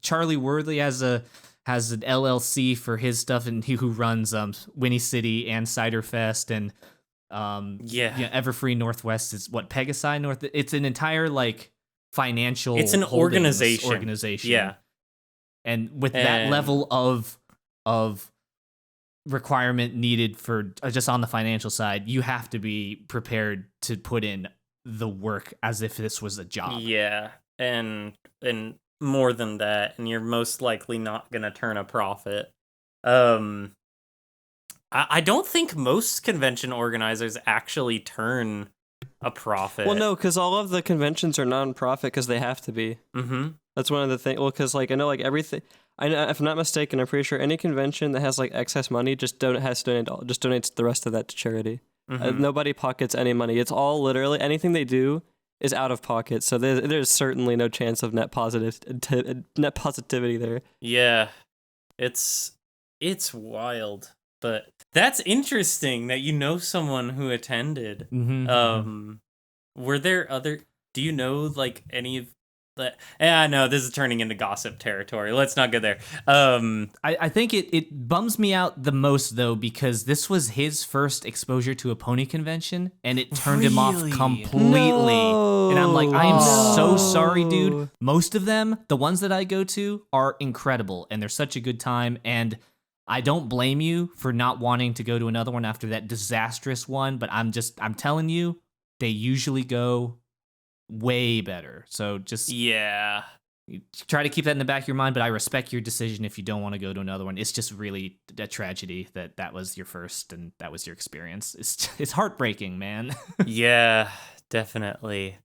Charlie Worthy has an LLC for his stuff, and who runs Winnie City and Cider Fest, and Everfree Northwest is what Pegasi North. It's an entire like financial. It's an organization. Yeah, and with that level of requirement needed for just on the financial side, you have to be prepared to put in the work as if this was a job. Yeah, and more than that, and you're most likely not gonna turn a profit. I don't think most convention organizers actually turn a profit. Well, no, because all of the conventions are non-profit because they have to be. Mm-hmm. That's one of the things. Well, because like I know like everything. If I'm not mistaken, I'm pretty sure any convention that has like excess money just donates the rest of that to charity. Mm-hmm. Nobody pockets any money. It's all literally anything they do is out of pocket. So there's certainly no chance of net positivity there. Yeah, it's wild, but that's interesting that you know someone who attended. Mm-hmm. Were there other? Do you know like any of? No, this is turning into gossip territory. Let's not go there. I think it bums me out the most though, because this was his first exposure to a pony convention and it turned him off completely. No. And I'm like, I am so sorry, dude. Most of them, the ones that I go to, are incredible and they're such a good time, and I don't blame you for not wanting to go to another one after that disastrous one, but I'm telling you, they usually go way better. So just try to keep that in the back of your mind, but I respect your decision if you don't want to go to another one. It's just really a tragedy that was your first and that was your experience. It's heartbreaking, man. Yeah, definitely.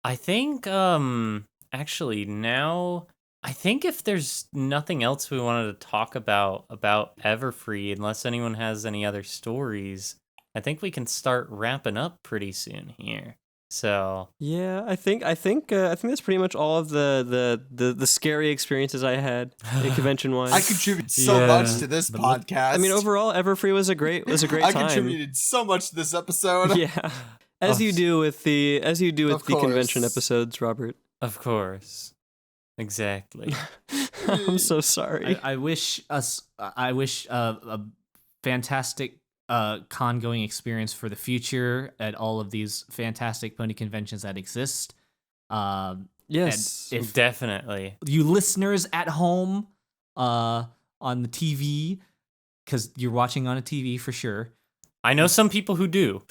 I think actually now I think if there's nothing else we wanted to talk about Everfree, unless anyone has any other stories, I think we can start wrapping up pretty soon here. So yeah, I think that's pretty much all of the scary experiences I had convention wise. I contributed so much to this podcast. I mean, overall, Everfree was a great time. I contributed so much to this episode. Yeah, as you do with the convention episodes, Robert. Of course. Exactly. I'm so sorry. I wish a fantastic con going experience for the future at all of these fantastic pony conventions that exist. Yes, if definitely. You listeners at home on the TV, because you're watching on a TV for sure. I know some people who do.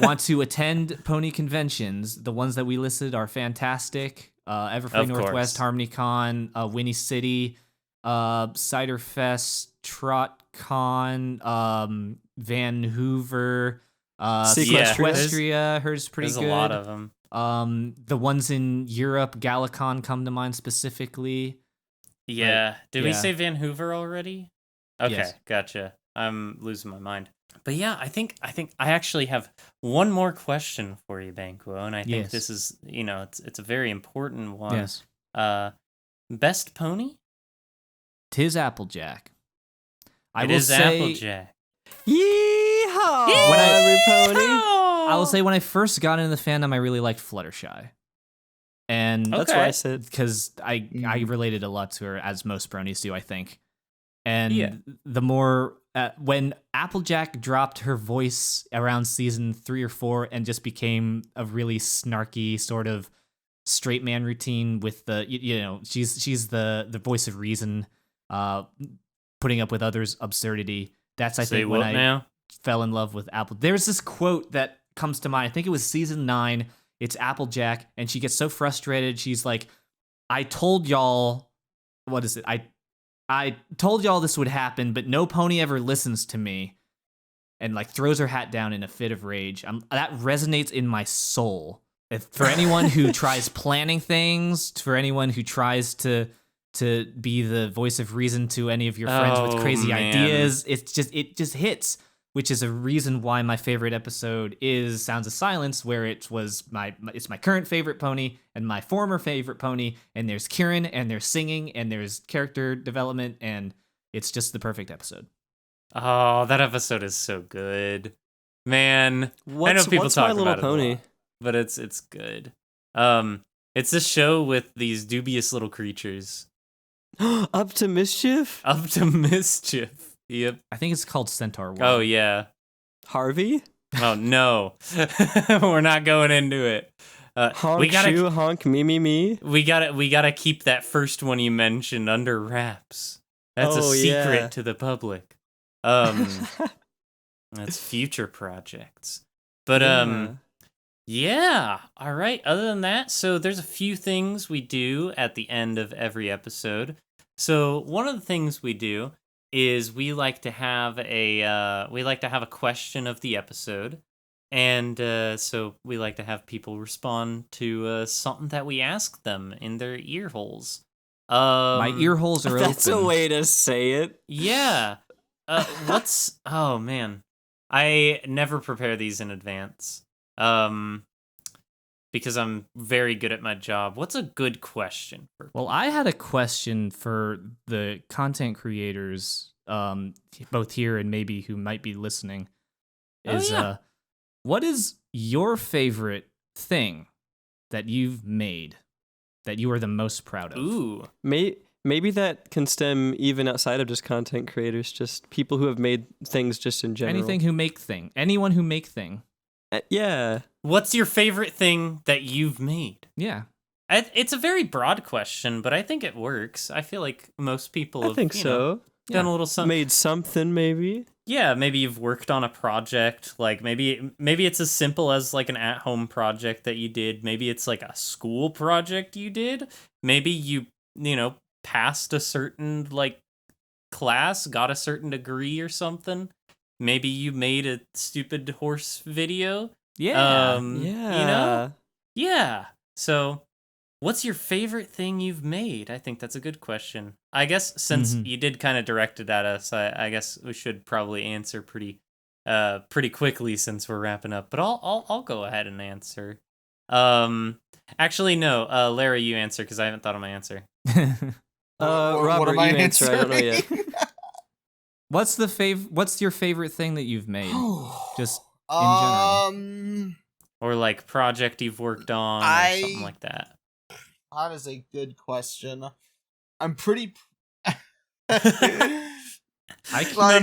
Want to attend pony conventions. The ones that we listed are fantastic. Everfree Northwest, HarmonyCon, Winnie City, Cider Fest, TrotCon, Van Hoover, Sequestria. Hers pretty good. There's a lot of them. The ones in Europe, Galacon, come to mind specifically. Yeah. Did we say Van Hoover already? Okay, yes. Gotcha. I'm losing my mind. But yeah, I think I actually have one more question for you, Banquo, and I think this is, it's a very important one. Yes. Best pony? Tis Applejack. It is Applejack. Yeehaw! Every pony. I will say when I first got into the fandom, I really liked Fluttershy. And that's why I said, because I related a lot to her, as most bronies do, I think. And the more when Applejack dropped her voice around season 3 or 4 and just became a really snarky sort of straight man routine with the she's the voice of reason, putting up with others' absurdity. That's I think when I fell in love with Apple. There's this quote that comes to mind. I think it was season 9. It's Applejack, and she gets so frustrated. She's like, "I told y'all, what is it? I told y'all this would happen, but no pony ever listens to me," and like throws her hat down in a fit of rage. That resonates in my soul. For anyone who tries planning things, for anyone who tries to be the voice of reason to any of your friends with crazy ideas, it just hits. Which is a reason why my favorite episode is Sounds of Silence, where it's my current favorite pony and my former favorite pony, and there's Kieran, and there's singing, and there's character development, and it's just the perfect episode. Oh, that episode is so good, man. I know people talk about it a lot, but it's good. It's a show with these dubious little creatures. Up to mischief. Up to mischief. Yep. I think it's called Centaur World. Oh, yeah. Harvey? Oh, no. We're not going into it. Honk, shoe, honk, me. We gotta keep that first one you mentioned under wraps. That's a secret to the public. That's future projects. But, yeah. All right. Other than that, so there's a few things we do at the end of every episode. So one of the things we do is we like to have a question of the episode, and so we like to have people respond to something that we ask them in their ear holes. My ear holes are That's open. a way to say it. Yeah. Oh man, I never prepare these in advance. Because I'm very good at my job. What's a good question for people? Well, I had a question for the content creators, both here and maybe who might be listening. What is your favorite thing that you've made that you are the most proud of? Ooh. Maybe that can stem even outside of just content creators, just people who have made things just in general. Anyone who make thing. Yeah. What's your favorite thing that you've made? Yeah. It's a very broad question, but I think it works. I feel like most people have done a little something. Made something, maybe. Yeah, maybe you've worked on a project. Like maybe it's as simple as like an at-home project that you did. Maybe it's like a school project you did. Maybe you passed a certain like class, got a certain degree or something. Maybe you made a stupid horse video. Yeah. Yeah. So what's your favorite thing you've made? I think that's a good question. I guess since you did kind of direct it at us, I guess we should probably answer pretty quickly since we're wrapping up. But I'll go ahead and answer. Actually, no. Larry, you answer because I haven't thought of my answer. Robert, you answer. I don't know yet. What's your favorite thing that you've made? Just in general. Or like project you've worked on, or something like that. That is a good question. I'm pretty. None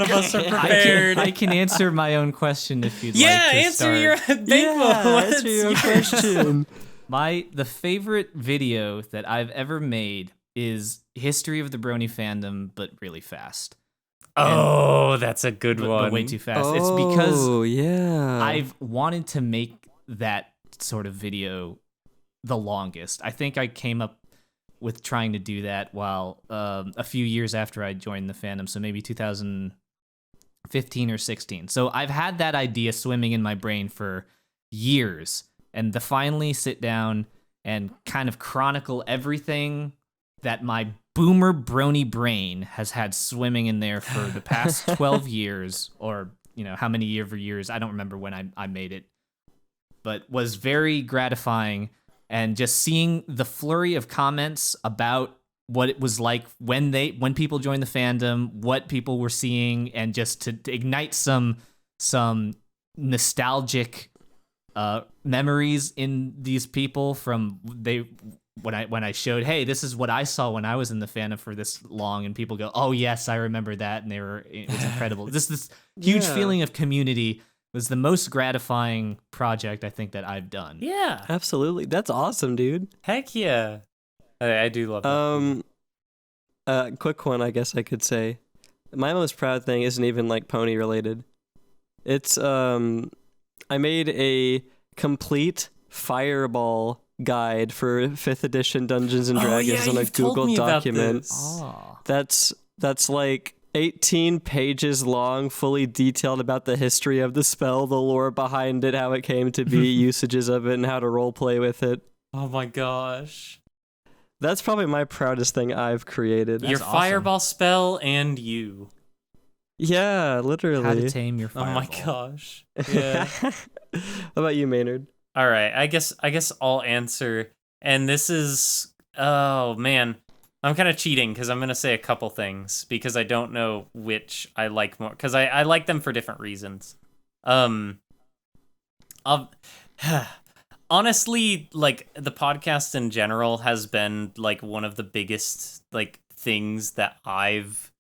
of us are prepared. I can answer my own question if you'd like to answer your Banquo. Answer your question. The favorite video that I've ever made is History of the Brony Fandom, but really fast. That's a good one. But way too fast. It's because yeah, I've wanted to make that sort of video the longest. I think I came up with trying to do that while a few years after I joined the fandom, so maybe 2015 or 16. So I've had that idea swimming in my brain for years, and to finally sit down and kind of chronicle everything that my boomer brony brain has had swimming in there for the past 12 years, or how many years, I don't remember when I made it, but was very gratifying. And just seeing the flurry of comments about what it was like when people joined the fandom, what people were seeing, and just to ignite some nostalgic memories in these people from when I showed, hey, this is what I saw when I was in the fandom for this long, and people go, oh yes, I remember that, and it was incredible. This huge feeling of community was the most gratifying project I think that I've done. Yeah, absolutely. That's awesome, dude. Heck yeah. I do love that. Quick one, I guess I could say. My most proud thing isn't even like pony related. It's I made a complete Fireball guide for 5th edition Dungeons and Dragons on a Google document. That's like 18 pages long, fully detailed about the history of the spell, the lore behind it, how it came to be, usages of it, and how to roleplay with it. Oh my gosh. That's probably my proudest thing I've created. Your fireball spell and you. Yeah, literally. How to tame your fireball. Oh my gosh. Yeah. How about you, Maynard? All right, I guess I'll answer. And this is, oh man, I'm kind of cheating because I'm going to say a couple things because I don't know which I like more, because I like them for different reasons. Honestly, like, the podcast in general has been like one of the biggest like things that I've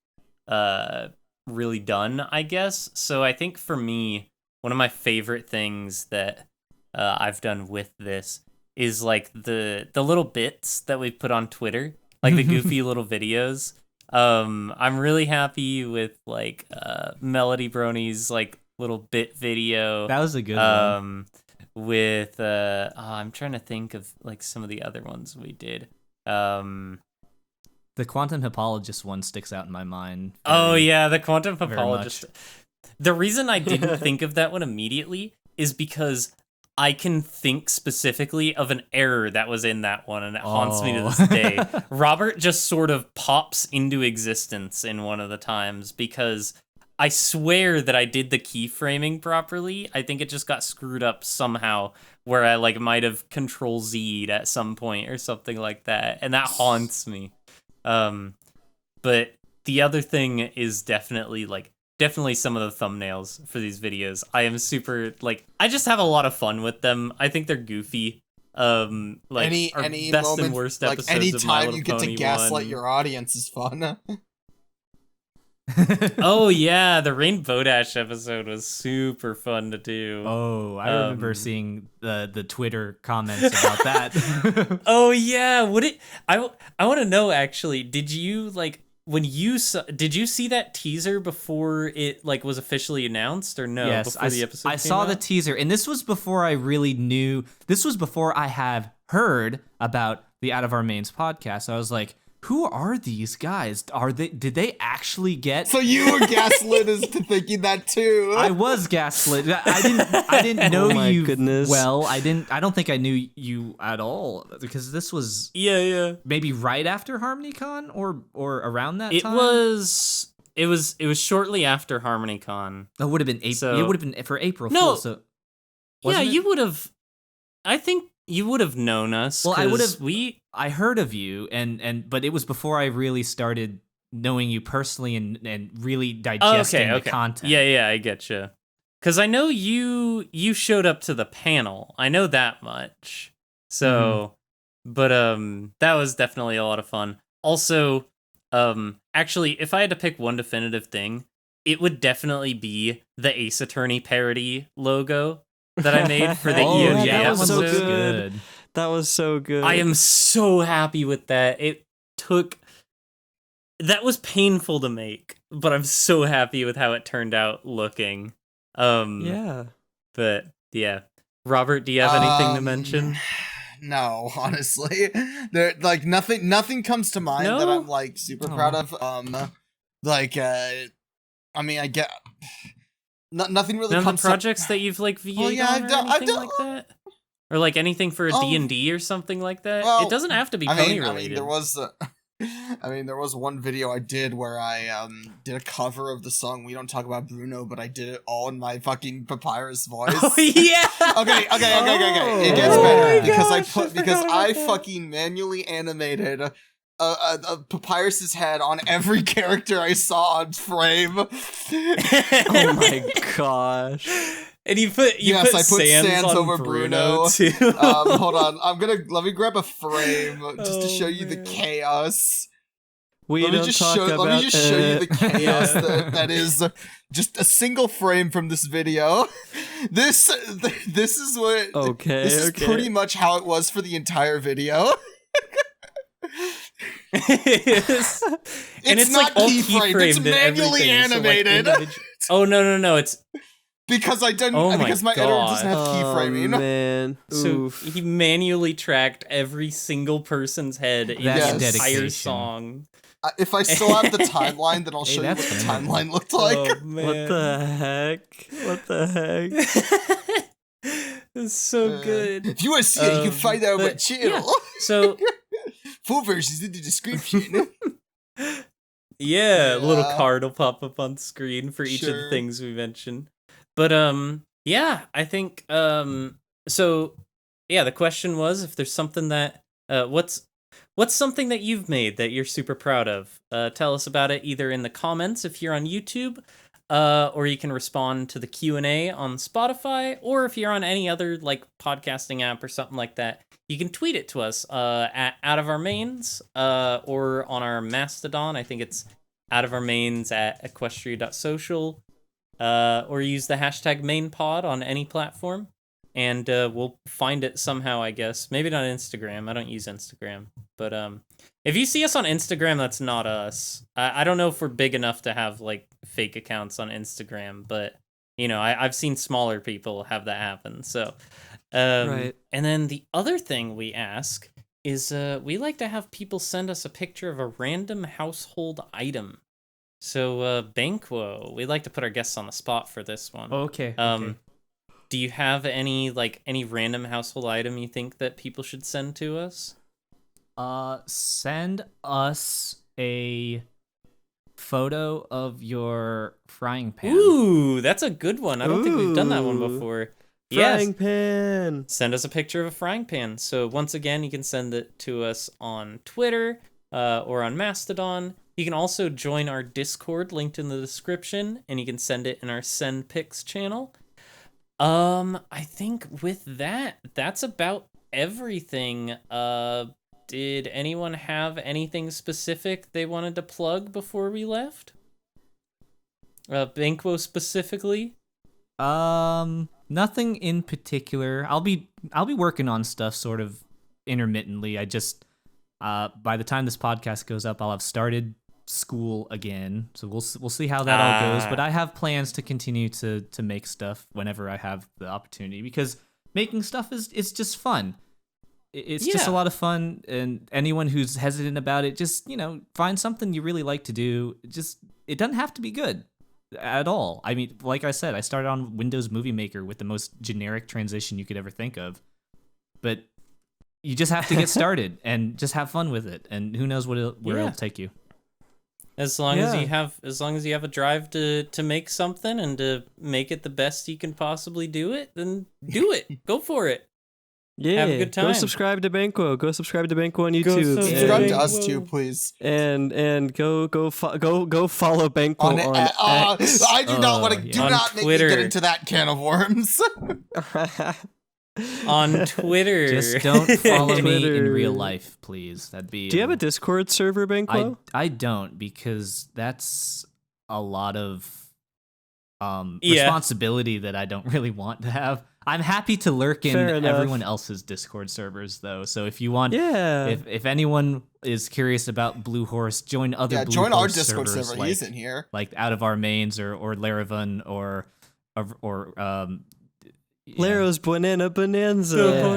really done, I guess. So I think for me, one of my favorite things that I've done with this is like the little bits that we put on Twitter, like the goofy little videos. I'm really happy with like Melody Brony's like little bit video. That was a good one. With I'm trying to think of like some of the other ones we did. The Quantum Hippologist one sticks out in my mind. The Quantum Hippologist. The reason I didn't think of that one immediately is because I can think specifically of an error that was in that one, and it haunts me to this day. Robert just sort of pops into existence in one of the times because I swear that I did the keyframing properly. I think it just got screwed up somehow where I like might have Control Z'd at some point or something like that, and that haunts me. But the other thing is definitely some of the thumbnails for these videos. I am super I just have a lot of fun with them. I think they're goofy. Any best moment, and worst episodes any of My time Little you get Pony to gaslight one. your audience is fun. Oh yeah, the Rainbow Dash episode was super fun to do. Oh, I remember seeing the Twitter comments about that. Oh yeah, I want to know actually, did you did you see that teaser before it was officially announced, or no? Yes, before the episode I saw out? the teaser, and this was before I really knew. This was before I have heard about the Out of Our Mains podcast. So I was like, who are these guys? Did they actually get? So you were gaslit as to thinking that too. I was gaslit. I didn't know you goodness. well. I don't think I knew you at all, because this was maybe right after HarmonyCon or around that time. It was shortly after HarmonyCon. It would have been April. So, it would have been for April no, Fool's. So you would have. I think you would have known us. Well, I would have. I heard of you, but it was before I really started knowing you personally and really digesting the content. Yeah, I get you. Because I know you showed up to the panel. I know that much. So, but that was definitely a lot of fun. Also, actually, if I had to pick one definitive thing, it would definitely be the Ace Attorney parody logo that I made for the EOJ that was episode. so good. That was so good. I am so happy with that. That was painful to make, but I'm so happy with how it turned out looking. Yeah. But yeah. Robert, do you have anything to mention? No, honestly. There nothing comes to mind that I'm like super proud of. I mean, I get nothing really comes to projects that you've like VA'd on or anything like that? Or like anything for D&D or something like that? Well, it doesn't have to be pony related. There was one video I did where I did a cover of the song "We Don't Talk About Bruno," but I did it all in my fucking papyrus voice. Oh yeah. Okay. It gets better because I fucking manually animated a papyrus's head on every character I saw on frame. Oh my gosh. And you put Sans over Bruno too. Hold on, let me grab a frame just to show you the chaos. Let me just show you the chaos that is just a single frame from this video. This is what. This is pretty much how it was for the entire video. It's not like all keyframed. It's manually animated. So no, it's. Because I didn't. Because my editor doesn't have keyframing. Man. So he manually tracked every single person's head in the entire song. If I still have the timeline, then I'll show you what the timeline looked like. Oh, man. What the heck? It's so good. If you want to see it, you can find out on my channel. Yeah. So full versions in the description. Yeah, a little card will pop up on screen for each of the things we mentioned. But yeah, I think so yeah, the question was if there's something that what's something that you've made that you're super proud of? Tell us about it either in the comments if you're on YouTube, or you can respond to the Q&A on Spotify, or if you're on any other like podcasting app or something like that, you can tweet it to us at Out of Our Mains, or on our Mastodon. I think it's Out of Our Mains at equestria.social. Or use the hashtag mainpod on any platform, and we'll find it somehow, I guess. Maybe not Instagram. I don't use Instagram. But if you see us on Instagram, that's not us. I don't know if we're big enough to have like fake accounts on Instagram, but you know, I've seen smaller people have that happen. So, right. And then the other thing we ask is we like to have people send us a picture of a random household item. So, Banquo, we like to put our guests on the spot for this one. Okay. Do you have any random household item you think that people should send to us? Send us a photo of your frying pan. Ooh, that's a good one. I don't think we've done that one before. Frying pan. Send us a picture of a frying pan. So once again, you can send it to us on Twitter, or on Mastodon. You can also join our Discord linked in the description, and you can send it in our Send Pics channel. I think with that, that's about everything. Did anyone have anything specific they wanted to plug before we left? Banquo specifically? Nothing in particular. I'll be working on stuff sort of intermittently. I just by the time this podcast goes up, I'll have started school again, so we'll see how that all goes. But I have plans to continue to make stuff whenever I have the opportunity, because making stuff is just fun. it's just a lot of fun, and anyone who's hesitant about it, just, find something you really like to do. It doesn't have to be good at all. I mean, like I said, I started on Windows Movie Maker with the most generic transition you could ever think of, but you just have to get started and just have fun with it, and who knows where it'll take you. As long as you have a drive to make something and to make it the best you can possibly do it, then do it. Go for it. Yeah, have a good time. Go subscribe to Banquo. Go subscribe to Banquo on YouTube. Subscribe to us too, please. And go follow Banquo on I do not want to. Do not make me get into that can of worms. On Twitter. Just don't follow me in real life, please. That'd be. Do you have a Discord server, Banquo? I don't, because that's a lot of responsibility that I don't really want to have. I'm happy to lurk in everyone else's Discord servers, though. So if you want, if anyone is curious about Blue Horse, join other Blue Horse our Discord servers, server. He's in here, like Out of Our Mains or Laravel or Laro's Banana Bonanza,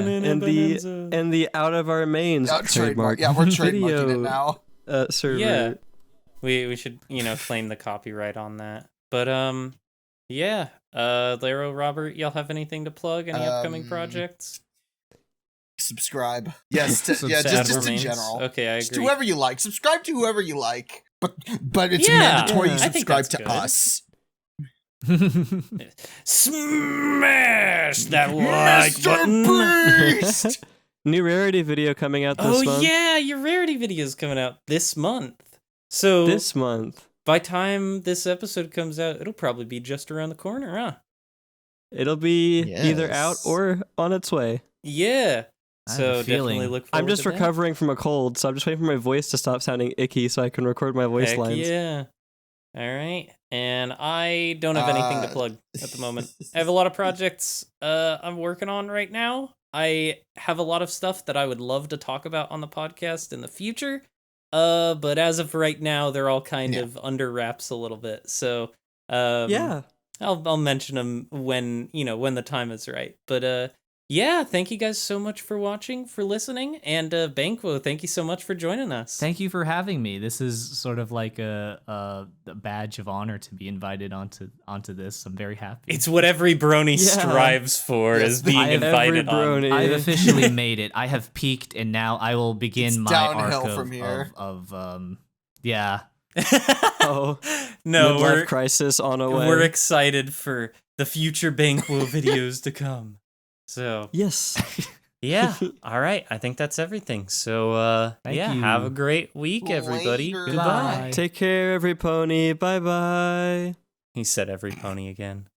and the Out of Our Mains trademark. Yeah, we're trademarking it now. Server. Yeah, we should claim the copyright on that. But Laro, Robert, y'all have anything to plug? Any upcoming projects? Subscribe. Yes, just in general. Okay, I agree. Just whoever you like. Subscribe to whoever you like. But it's mandatory you subscribe to us. Smash that like button. Beast! New rarity video coming out this month. Oh yeah, your rarity video is coming out this month. So this month. By time this episode comes out, it'll probably be just around the corner, huh? It'll be either out or on its way. Yeah. So definitely look forward I'm just to recovering from a cold, so I'm just waiting for my voice to stop sounding icky so I can record my voice lines. Yeah. All right. And I don't have anything to plug at the moment. I have a lot of projects I'm working on right now. I have a lot of stuff that I would love to talk about on the podcast in the future. But as of right now, they're all kind of under wraps a little bit. So I'll mention them when the time is right. But thank you guys so much for watching, for listening, and Banquo, thank you so much for joining us. Thank you for having me. This is sort of like a badge of honor to be invited onto this. I'm very happy. It's what every brony strives for, is being invited on. I've officially made it. I have peaked, and now I will begin my arc from here. No, midlife crisis on a way. We're excited for the future Banquo videos to come. So yes. All right. I think that's everything. So Thank you. have a great week, everybody. Later. Goodbye. Take care, every pony. Bye-bye. He said every pony again.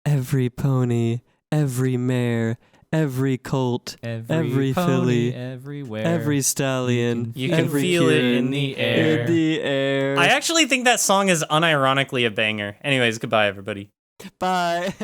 Every pony, every mare, every colt, every pony, filly, everywhere, every stallion. You can feel it in the air. In the air. I actually think that song is unironically a banger. Anyways, goodbye, everybody. Bye.